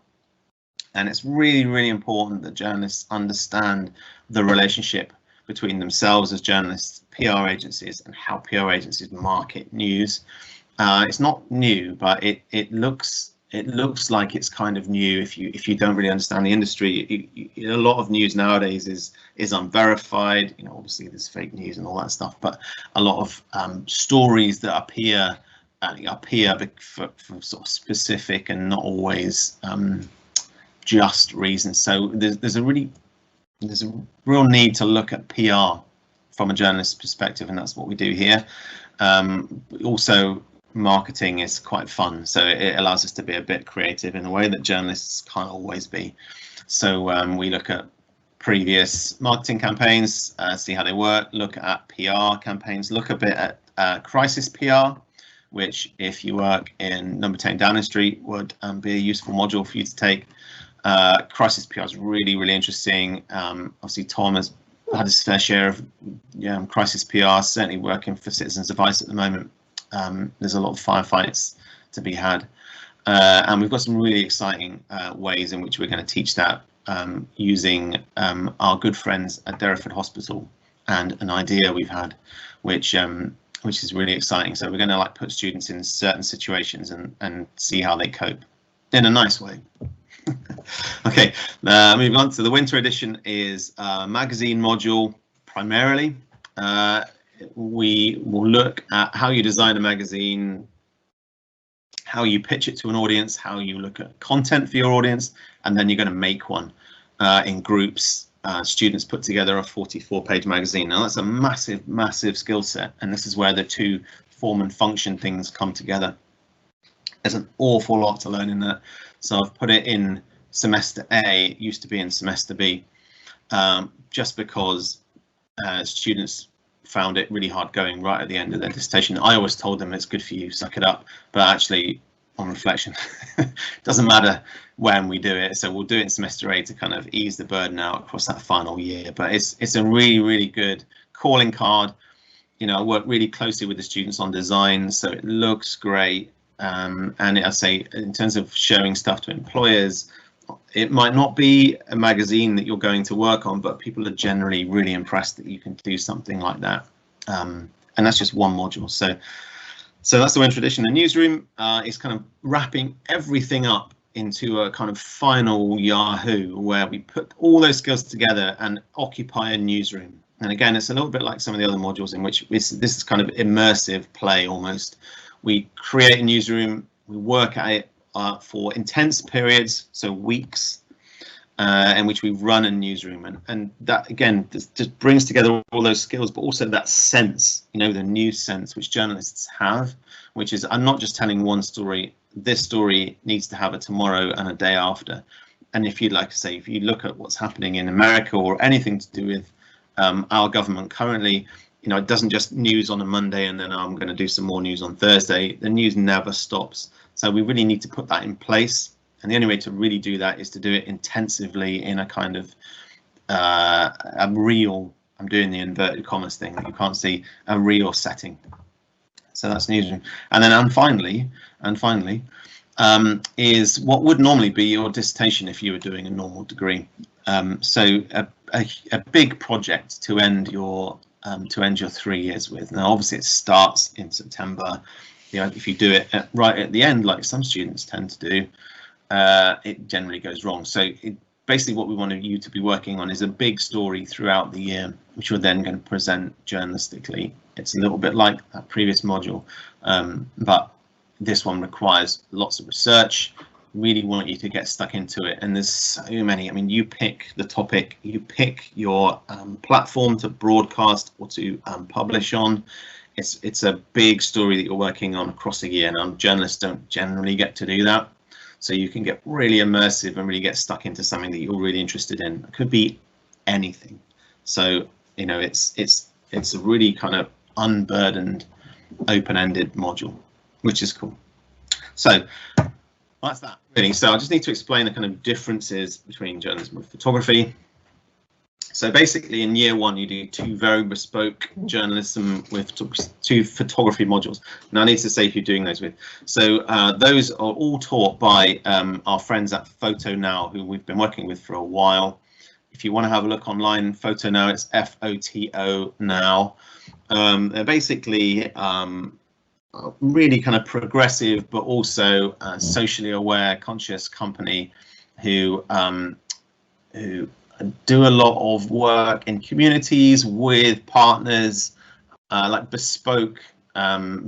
And it's really, really important that journalists understand the relationship between themselves as journalists, PR agencies, and how PR agencies market news. It's not new, but it looks like it's kind of new if you don't really understand the industry. A lot of news nowadays is unverified. You know, obviously there's fake news and all that stuff, but a lot of stories that appear for sort of specific and not always just reasons. So there's a real need to look at PR from a journalist's perspective, and that's what we do here. Also, marketing is quite fun, so it allows us to be a bit creative in a way that journalists can't always be. So we look at previous marketing campaigns, see how they work, look at PR campaigns, look a bit at crisis PR, which if you work in number 10 Downing Street would be a useful module for you to take. Crisis PR is really, really interesting. Obviously Tom has had his fair share of crisis PR, certainly working for Citizens Advice at the moment. There's a lot of firefights to be had, and we've got some really exciting ways in which we're going to teach that using our good friends at Derriford Hospital and an idea we've had, which which is really exciting. So we're going to like put students in certain situations and see how they cope in a nice way. Okay, moving on to the winter edition is a magazine module primarily. We will look at how you design a magazine, how you pitch it to an audience, how you look at content for your audience, and then you're going to make one in groups. Students put together a 44-page magazine. Now that's a massive skill set, and this is where the two form and function things come together. There's an awful lot to learn in that, so I've put it in semester A. It used to be in semester B, just because students found it really hard going right at the end of their dissertation. I always told them it's good for you, suck it up, but actually on reflection it doesn't matter when we do it, so we'll do it in semester A to kind of ease the burden out across that final year. But it's a really good calling card. You know, I work really closely with the students on design, so it looks great, and I say in terms of showing stuff to employers, it might not be a magazine that you're going to work on, but people are generally really impressed that you can do something like that. And that's just one module. So that's the winter edition. The newsroom is kind of wrapping everything up into a kind of final Yahoo, where we put all those skills together and occupy a newsroom. And again, it's a little bit like some of the other modules in which this is kind of immersive play almost. We create a newsroom, we work at it for intense periods, so weeks, in which we run a newsroom, and that again just brings together all those skills, but also that sense, you know, the news sense which journalists have, which is I'm not just telling one story. This story needs to have a tomorrow and a day after. And if you'd like to say, if you look at what's happening in America or anything to do with our government currently, you know, it doesn't just news on a Monday and then I'm going to do some more news on Thursday. The news never stops. So we really need to put that in place. And the only way to really do that is to do it intensively in a kind of a real, I'm doing the inverted commas thing that you can't see, a real setting. So that's newsroom. And then finally, is what would normally be your dissertation if you were doing a normal degree. So a big project to end your 3 years with. Now, obviously, it starts in September. You know, if you do it right at the end, like some students tend to do, it generally goes wrong. So basically what we want you to be working on is a big story throughout the year, which you're then going to present journalistically. It's a little bit like that previous module, but this one requires lots of research. Really want you to get stuck into it, and there's so many. I mean, you pick the topic, you pick your platform to broadcast or to publish on. It's a big story that you're working on across a year. Now, journalists don't generally get to do that, so you can get really immersive and really get stuck into something that you're really interested in. It could be anything. So, you know, it's a really kind of unburdened, open-ended module, which is cool. So that's that really. So I just need to explain the kind of differences between journalism and photography. So basically in year one, you do two very bespoke journalism with two photography modules. Now I need to say who you're doing those with. So those are all taught by our friends at Photo Now, who we've been working with for a while. If you want to have a look online, Photo Now, it's FOTO Now. They're basically really kind of progressive, but also socially aware, conscious company who do a lot of work in communities with partners, like bespoke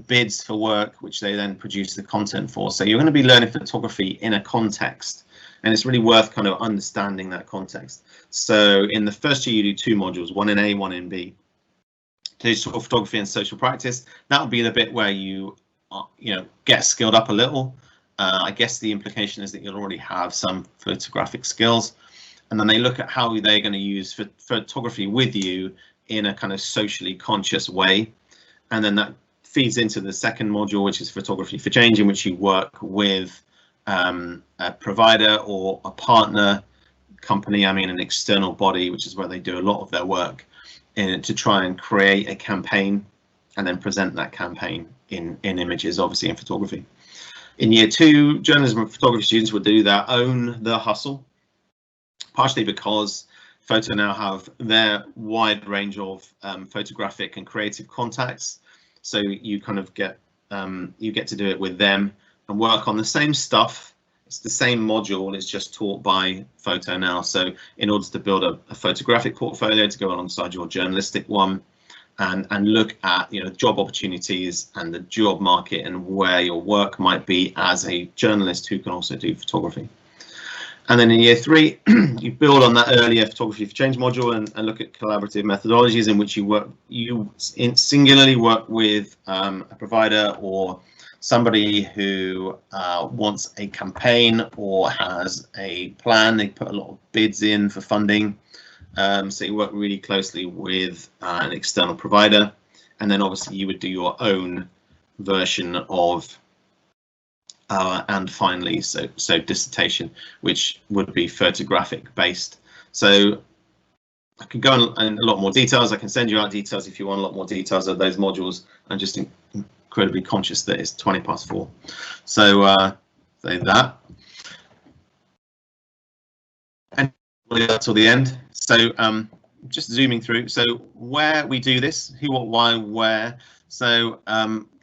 bids for work, which they then produce the content for. So you're going to be learning photography in a context, and it's really worth kind of understanding that context. So in the first year, you do two modules, one in A, one in B. Digital photography and social practice. That would be the bit where you get skilled up a little. I guess the implication is that you'll already have some photographic skills, and then they look at how they're going to use photography with you in a kind of socially conscious way, and then that feeds into the second module, which is photography for change, in which you work with a provider or a partner company, I mean an external body, which is where they do a lot of their work, to try and create a campaign and then present that campaign in images, obviously in photography. In year two, journalism and photography students will do their own The Hustle, partially because Photo Now have their wide range of photographic and creative contacts. So you kind of get to do it with them and work on the same stuff. It's the same module, it's just taught by photo now. So in order to build a photographic portfolio to go alongside your journalistic one, and look at, you know, job opportunities and the job market and where your work might be as a journalist who can also do photography. And then in year 3, you build on that earlier photography for change module and look at collaborative methodologies in which you singularly work with a provider or somebody who wants a campaign or has a plan. They put a lot of bids in for funding. So you work really closely with an external provider, and then obviously you would do your own version of and finally so dissertation, which would be photographic based. So I could go in a lot more details. I can send you out details if you want a lot more details of those modules. I'm just incredibly conscious that it's 4:20. So say that. And we'll get till the end. So just zooming through. So where we do this, who, what, why, where. So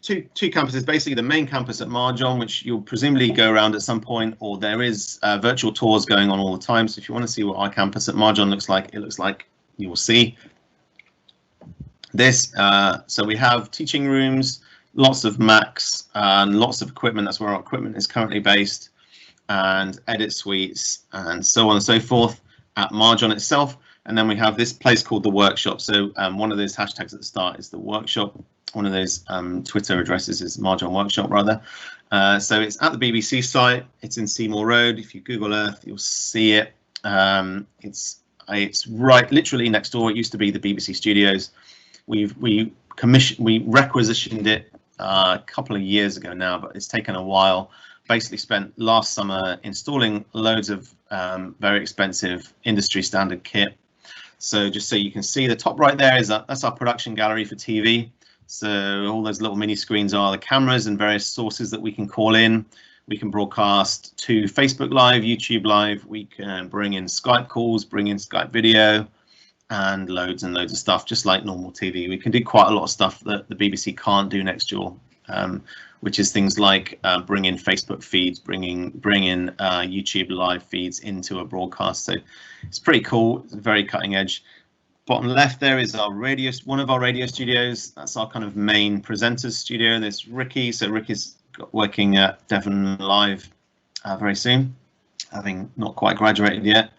two campuses, basically the main campus at Marjon, which you'll presumably go around at some point, or there is virtual tours going on all the time. So if you want to see what our campus at Marjon looks like, it looks like you will see this. So we have teaching rooms, lots of Macs, and lots of equipment. That's where our equipment is currently based, and edit suites, and so on and so forth at Marjon itself. And then we have this place called the workshop. So one of those hashtags at the start is the workshop. One of those Twitter addresses is Marjon Workshop, rather. So it's at the BBC site. It's in Seymour Road. If you Google Earth, you'll see it. It's right, literally next door. It used to be the BBC studios. We requisitioned it a couple of years ago now, but it's taken a while. Basically spent last summer installing loads of very expensive industry standard kit. So just so you can see, the top right there is that's our production gallery for TV. So all those little mini screens are the cameras and various sources that we can call in. We can broadcast to Facebook Live, YouTube Live. We can bring in Skype calls, bring in Skype video, and loads and loads of stuff, just like normal TV. We can do quite a lot of stuff that the BBC can't do next door, which is things like bring in Facebook feeds, bring in YouTube Live feeds into a broadcast. So it's pretty cool. It's very cutting edge. Bottom left there is our radio, one of our radio studios. That's our kind of main presenters studio. There's Ricky. So Ricky's working at Devon Live very soon, having not quite graduated yet.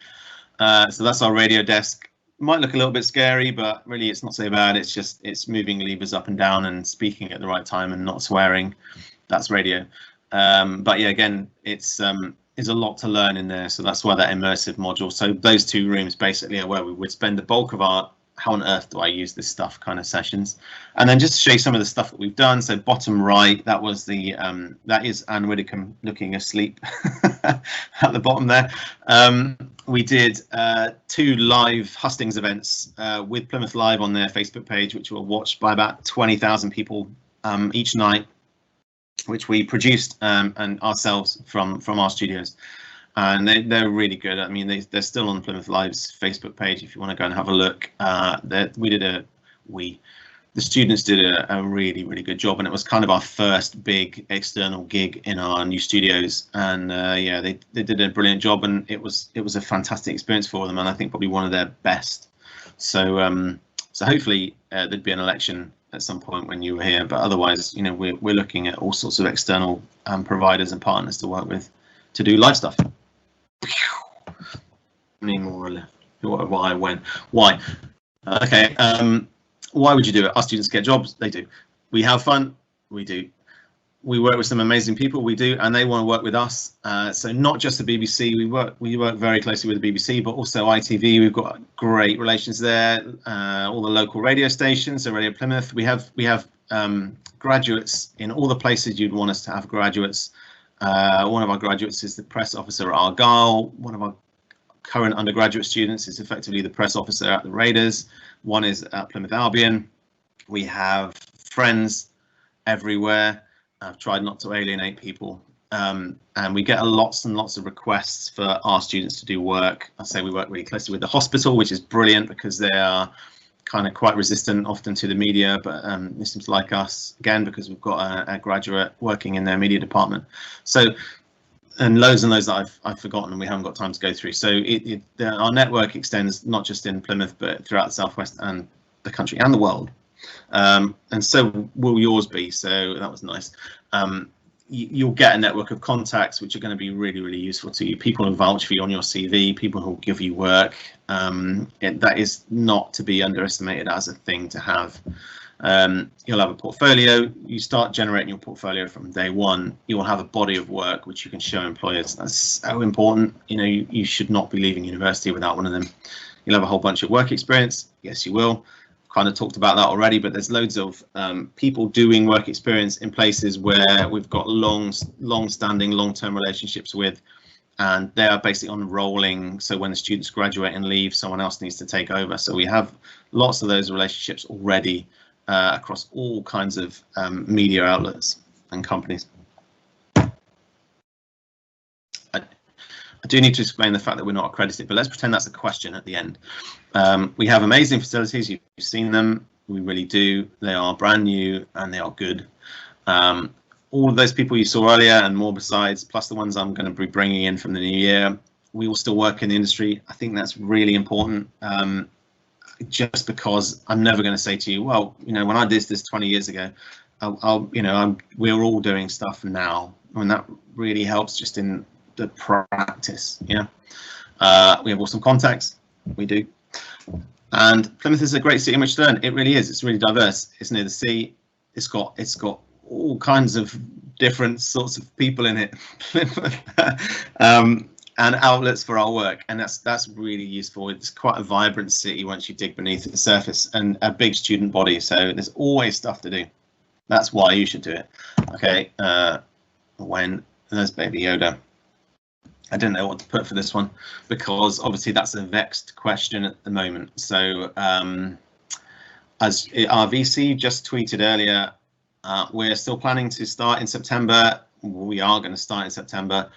So that's our radio desk. Might look a little bit scary, but really it's not so bad. It's just moving levers up and down and speaking at the right time and not swearing. That's radio. But yeah, again, it's a lot to learn in there. So that's why that immersive module. So those two rooms basically are where we would spend the bulk of our how on earth do I use this stuff kind of sessions. And then just to show you some of the stuff that we've done. So bottom right, that was the that is Anne Widdicombe looking asleep at the bottom there. We did 2 live hustings events with Plymouth Live on their Facebook page, which were watched by about 20,000 people each night, which we produced and ourselves from our studios. And they're really good. I mean, they're still on Plymouth Live's Facebook page if you want to go and have a look. The students did a really, really good job, and it was kind of our first big external gig in our new studios. And yeah, they did a brilliant job, and it was a fantastic experience for them, and I think probably one of their best. So so hopefully there'd be an election at some point when you were here, but otherwise, you know, we're looking at all sorts of external providers and partners to work with to do live stuff. Any more left? Why? When? Why? Okay. Why would you do it? Our students get jobs. They do. We have fun. We do. We work with some amazing people. We do, and they want to work with us. So not just the BBC. We work very closely with the BBC, but also ITV. We've got great relations there. All the local radio stations. So Radio Plymouth. We have graduates in all the places you'd want us to have graduates. One of our graduates is the press officer at Argyle. One of our current undergraduate students is effectively the press officer at the Raiders. One is at Plymouth Albion. We have friends everywhere. I've tried not to alienate people, and we get lots and lots of requests for our students to do work. I say we work really closely with the hospital, which is brilliant because they are kind of quite resistant often to the media, but seems like us again because we've got a graduate working in their media department. So, and loads that I've forgotten and we haven't got time to go through. So our network extends not just in Plymouth, but throughout the Southwest and the country and the world. And so will yours be. So that was nice. You'll get a network of contacts which are going to be really, really useful to you. People who vouch for you on your CV, people who will give you work. That is not to be underestimated as a thing to have. You'll have a portfolio. You start generating your portfolio from day one. You will have a body of work which you can show employers. That's so important. You know, you should not be leaving university without one of them. You'll have a whole bunch of work experience. Yes, you will. Kind of talked about that already, but there's loads of people doing work experience in places where we've got long-standing, long-term relationships with, and they are basically on rolling. So when the students graduate and leave, someone else needs to take over. So we have lots of those relationships already across all kinds of media outlets and companies. I do need to explain the fact that we're not accredited, but let's pretend that's a question at the end. We have amazing facilities. You've seen them. We really do. They are brand new and they are good. All of those people you saw earlier and more besides, plus the ones I'm going to be bringing in from the new year, we will still work in the industry. I think that's really important. Just because I'm never going to say to you, well, you know, when I did this 20 years ago, we're all doing stuff now. I mean, that really helps just in the practice. Yeah, we have awesome contacts. We do. And Plymouth is a great city in which to learn. It really is. It's really diverse. It's near the sea. It's got all kinds of different sorts of people in it. And outlets for our work, and that's really useful. It's quite a vibrant city once you dig beneath the surface, and a big student body, so there's always stuff to do. That's why you should do it. Okay, when there's Baby Yoda. I don't know what to put for this one because obviously that's a vexed question at the moment. So as our VC just tweeted earlier, we're still planning to start in September. We are going to start in September.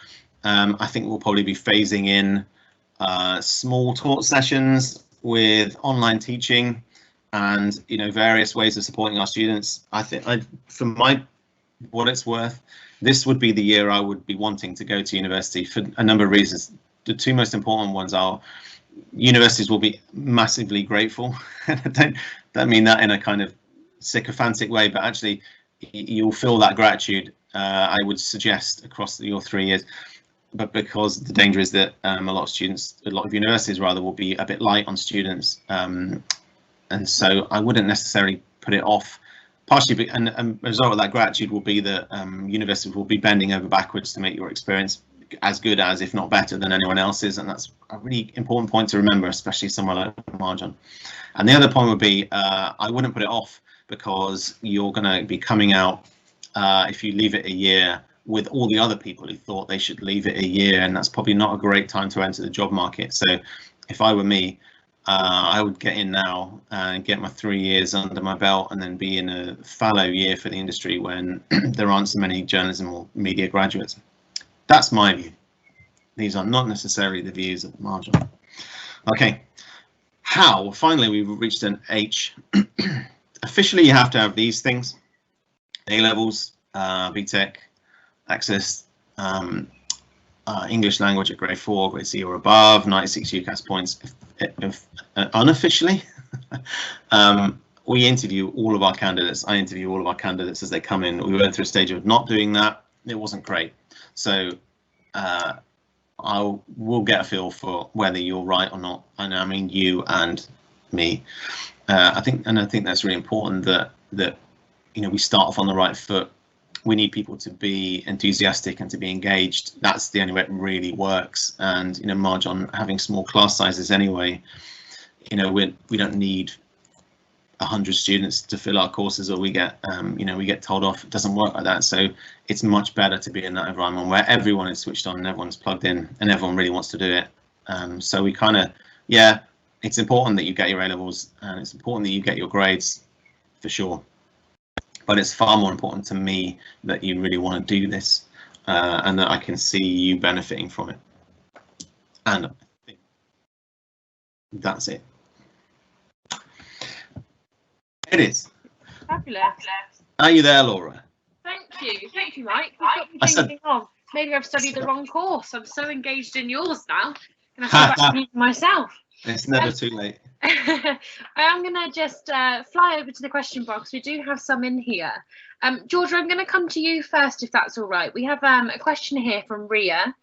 I think we'll probably be phasing in small talk sessions with online teaching and, you know, various ways of supporting our students. I think, for what it's worth, this would be the year I would be wanting to go to university for a number of reasons. The two most important ones are universities will be massively grateful. I don't mean that in a kind of sycophantic way, but actually you'll feel that gratitude, I would suggest, across your 3 years. But because the danger is that a lot of universities rather, will be a bit light on students. And so I wouldn't necessarily put it off. Partially, and a result of that gratitude will be that universities will be bending over backwards to make your experience as good as, if not better than anyone else's. And that's a really important point to remember, especially somewhere like Marjon. And the other point would be, I wouldn't put it off because you're going to be coming out, if you leave it a year, with all the other people who thought they should leave it a year, and that's probably not a great time to enter the job market. So if I were me, I would get in now and get my 3 years under my belt and then be in a fallow year for the industry when there aren't so many journalism or media graduates. That's my view. These are not necessarily the views of Marjon. Okay, how? Finally, we've reached an H. Officially, you have to have these things: A-levels, BTEC, access, English language at grade 4, grade C or above, 96 UCAS points. If unofficially, we interview all of our candidates. I interview all of our candidates as they come in. We went through a stage of not doing that. It wasn't great. So we'll get a feel for whether you're right or not. And I mean you and me. I think that's really important that you know, we start off on the right foot. We need people to be enthusiastic and to be engaged. That's the only way it really works. And, you know, Marjon having small class sizes anyway, you know, we don't need 100 students to fill our courses, or we get, you know, we get told off. It doesn't work like that. So it's much better to be in that environment where everyone is switched on and everyone's plugged in and everyone really wants to do it. So we kind of, yeah, it's important that you get your A-levels and it's important that you get your grades for sure. But it's far more important to me that you really want to do this and that I can see you benefiting from it. And I think that's it. It is. Fabulous. Are you there, Laura? Thank you, Mike. You've got me thinking, maybe I've studied the wrong course. I'm so engaged in yours now. Can I go back to myself? It's never too late. I am going to just fly over to the question box. We do have some in here. Georgia, I'm going to come to you first, if that's all right. We have a question here from Ria.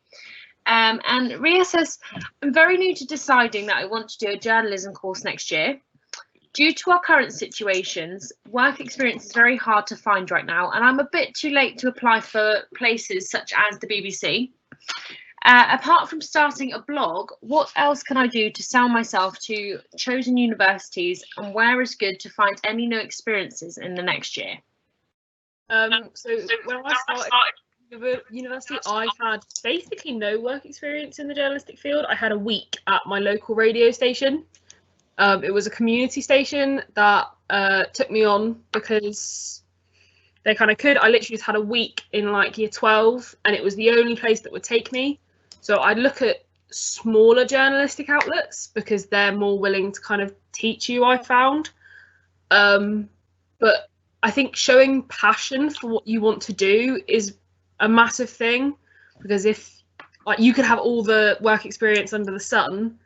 And Ria says, I'm very new to deciding that I want to do a journalism course next year. Due to our current situations, work experience is very hard to find right now, and I'm a bit too late to apply for places such as the BBC. Apart from starting a blog, what else can I do to sell myself to chosen universities, and where is good to find any new experiences in the next year? So when I started university, I had basically no work experience in the journalistic field. I had a week at my local radio station. It was a community station that took me on because they kind of could. I literally just had a week in like year 12, and it was the only place that would take me. So I'd look at smaller journalistic outlets because they're more willing to kind of teach you, I found. But I think showing passion for what you want to do is a massive thing, because if like you could have all the work experience under the sun,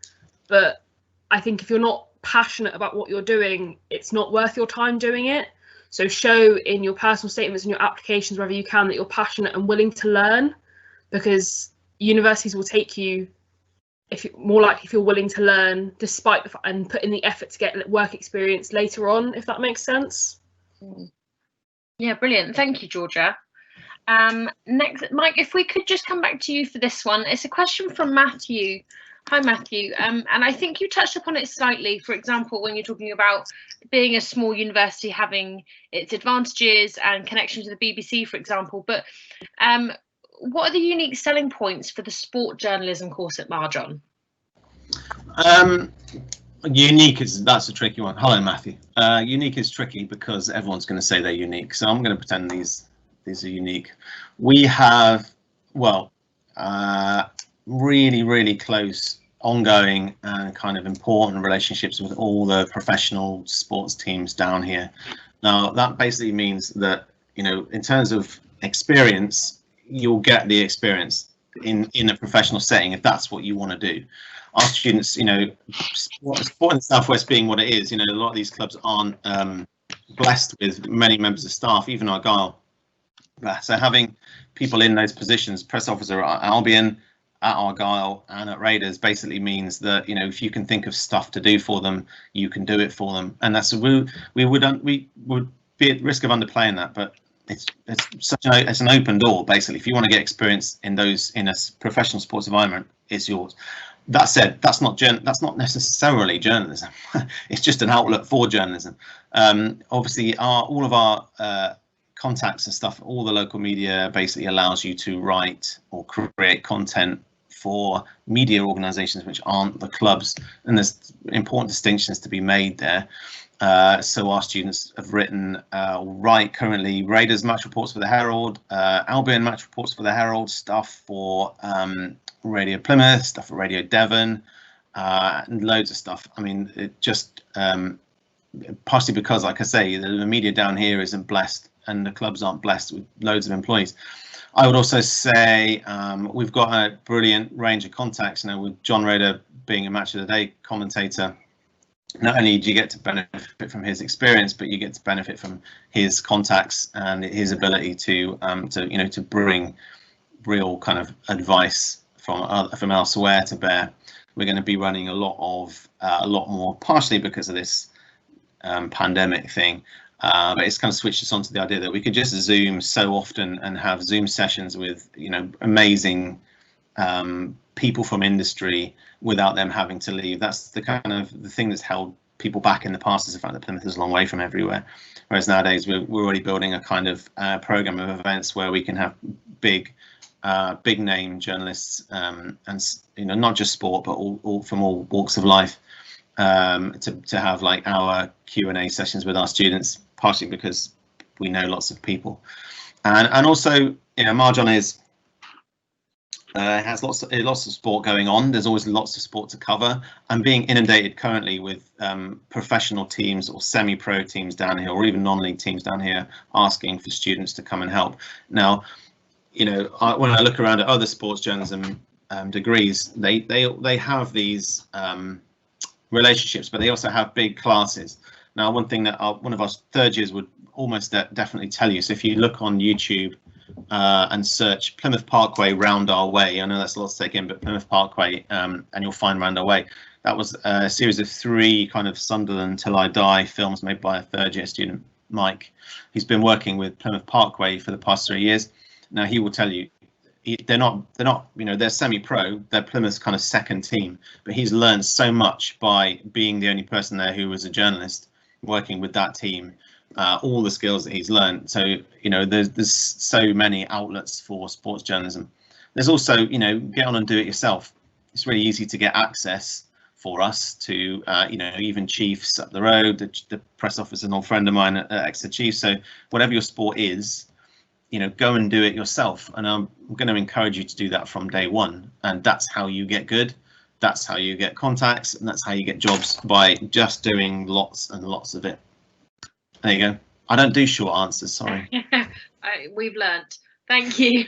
but I think if you're not passionate about what you're doing, it's not worth your time doing it. So show in your personal statements and your applications, wherever you can, that you're passionate and willing to learn, because universities will take you if you're more likely if you're willing to learn despite the and put in the effort to get work experience later on, if that makes sense. Yeah, brilliant. Thank you, Georgia. Next, Mike, if we could just come back to you for this one. It's a question from Matthew. Hi, Matthew. And I think you touched upon it slightly, for example, when you're talking about being a small university having its advantages and connection to the BBC, for example. But what are the unique selling points for the sport journalism course at Marjon? Unique that's a tricky one. Hello, Matthew. Unique is tricky because everyone's going to say they're unique. So I'm going to pretend these are unique. We have, really close, ongoing and kind of important relationships with all the professional sports teams down here. Now, that basically means that, in terms of experience, you'll get the experience in a professional setting if that's what you want to do. Our students, sport in the Southwest being what it is, a lot of these clubs aren't blessed with many members of staff, even Argyle. So having people in those positions, press officer at Albion, at Argyle and at Raiders, basically means that if you can think of stuff to do for them, you can do it for them. And that's we would be at risk of underplaying that, but it's an open door basically. If you want to get experience in a professional sports environment, it's yours. That said, that's not necessarily journalism. It's just an outlet for journalism. Obviously, all of our contacts and stuff, all the local media basically allows you to write or create content for media organisations which aren't the clubs, and there's important distinctions to be made there. So our students have written, write currently Raiders match reports for the Herald, Albion match reports for the Herald, stuff for Radio Plymouth, stuff for Radio Devon, and loads of stuff. I mean, it just partially because, like I say, the media down here isn't blessed and the clubs aren't blessed with loads of employees. I would also say we've got a brilliant range of contacts. With John Rader being a Match of the Day commentator, not only do you get to benefit from his experience, but you get to benefit from his contacts and his ability to bring real kind of advice from elsewhere to bear. We're going to be running a lot more, partially because of this pandemic thing. But it's kind of switched us onto the idea that we could just Zoom so often and have Zoom sessions with amazing people from industry without them having to leave. That's the kind of the thing that's held people back in the past, is the fact that Plymouth is a long way from everywhere. Whereas nowadays we're already building a kind of program of events where we can have big name journalists and not just sport, but all from all walks of life, to have like our Q&A sessions with our students, partially because we know lots of people, and also Marjon is It has lots of sport going on. There's always lots of sport to cover. I'm being inundated currently with professional teams or semi-pro teams down here, or even non-league teams down here, asking for students to come and help. Now, you know, when I look around at other sports journalism degrees, they have these relationships, but they also have big classes. Now, one thing that one of our third years would almost definitely tell you. So if you look on YouTube and search Plymouth Parkway Round Our Way, I know that's a lot to take in, but Plymouth Parkway, and you'll find Round Our Way. That was a series of 3 kind of Sunderland Till I Die films made by a third year student, Mike. He's been working with Plymouth Parkway for the past 3 years. Now he will tell you, they're not, you know, they're semi-pro, they're Plymouth's kind of second team, but he's learned so much by being the only person there who was a journalist working with that team. All the skills that he's learned. So, you know, there's so many outlets for sports journalism. There's also, you know, get on and do it yourself. It's really easy to get access for us to, you know, even Chiefs up the road, the press officer, an old friend of mine at Exeter Chiefs. So whatever your sport is, you know, go and do it yourself. And I'm going to encourage you to do that from day one. And that's how you get good. That's how you get contacts, and that's how you get jobs, by just doing lots and lots of it. There you go. I don't do short answers, sorry. We've learnt. Thank you.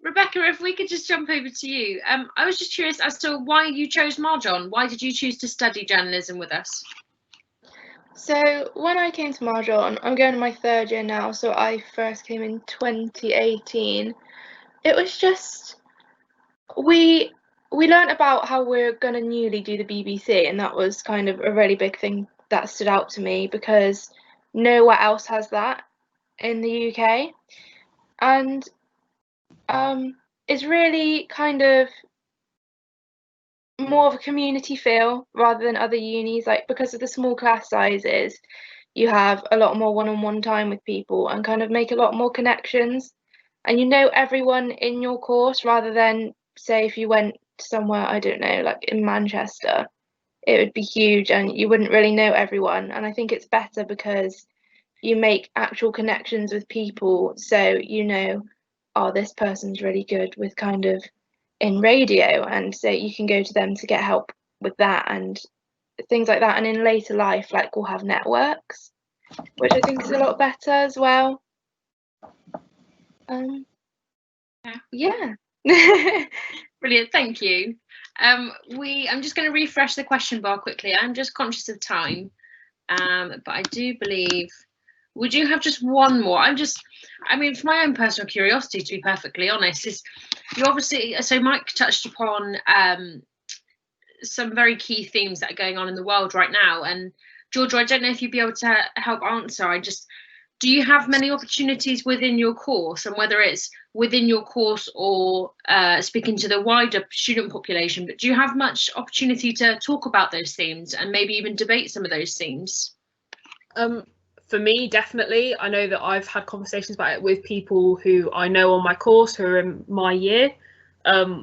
Rebecca, if we could just jump over to you. I was just curious as to why you chose Marjon. Why did you choose to study journalism with us? So when I came to Marjon, I'm going to my 3rd year now, so I first came in 2018. It was just, we learnt about how we're going to newly do the BBC, and that was kind of a really big thing that stood out to me, because nowhere else has that in the UK. And it's really kind of more of a community feel rather than other unis, like because of the small class sizes, you have a lot more one-on-one time with people and kind of make a lot more connections, and you know everyone in your course, rather than say if you went somewhere, I don't know, like in Manchester, it would be huge and you wouldn't really know everyone. And I think it's better because you make actual connections with people, so you know, oh, this person's really good with kind of in radio, and so you can go to them to get help with that and things like that. And in later life, like, we'll have networks, which I think is a lot better as well. Yeah. Brilliant, thank you. I'm just going to refresh the question bar quickly. I'm just conscious of time, but I do believe we do have just one more. I mean, for my own personal curiosity, to be perfectly honest, is you obviously, so Mike touched upon some very key themes that are going on in the world right now. And Georgia, I don't know if you'd be able to help answer. Do you have many opportunities within your course, and whether it's within your course or speaking to the wider student population, but do you have much opportunity to talk about those themes and maybe even debate some of those themes? For me, definitely. I know that I've had conversations about it with people who I know on my course who are in my year.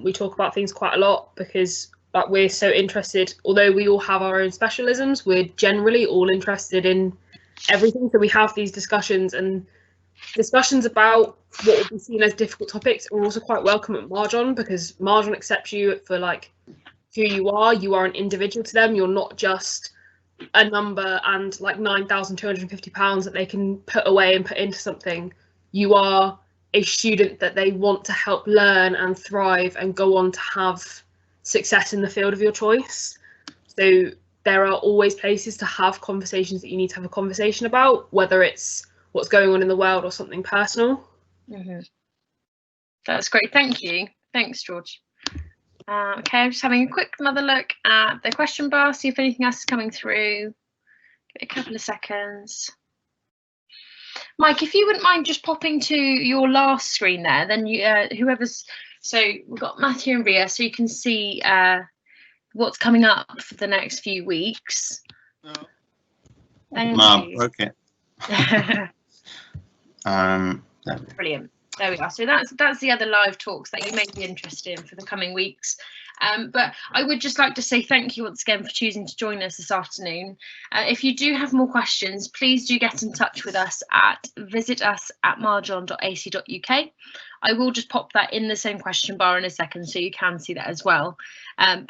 We talk about things quite a lot because we're so interested, although we all have our own specialisms, we're generally all interested in everything. So we have these discussions, and discussions about what would be seen as difficult topics are also quite welcome at Marjon, because Marjon accepts you for like who you are. You are an individual to them. You're not just a number and like £9,250 that they can put away and put into something. You are a student that they want to help learn and thrive and go on to have success in the field of your choice. So there are always places to have conversations that you need to have a conversation about, whether it's what's going on in the world or something personal. Mm-hmm. That's great, thank you. Thanks, George. Okay, I'm just having a quick another look at the question bar, see if anything else is coming through. Give it a couple of seconds. Mike, if you wouldn't mind just popping to your last screen there, then you, whoever's, so we've got Matthew and Ria, so you can see what's coming up for the next few weeks. No. Thank Mom, you. okay. Brilliant. There we are. So that's the other live talks that you may be interested in for the coming weeks. But I would just like to say thank you once again for choosing to join us this afternoon. If you do have more questions, please do get in touch with us at visitus@marjon.ac.uk. I will just pop that in the same question bar in a second so you can see that as well.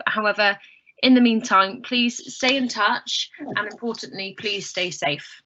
However, in the meantime, please stay in touch and importantly, please stay safe.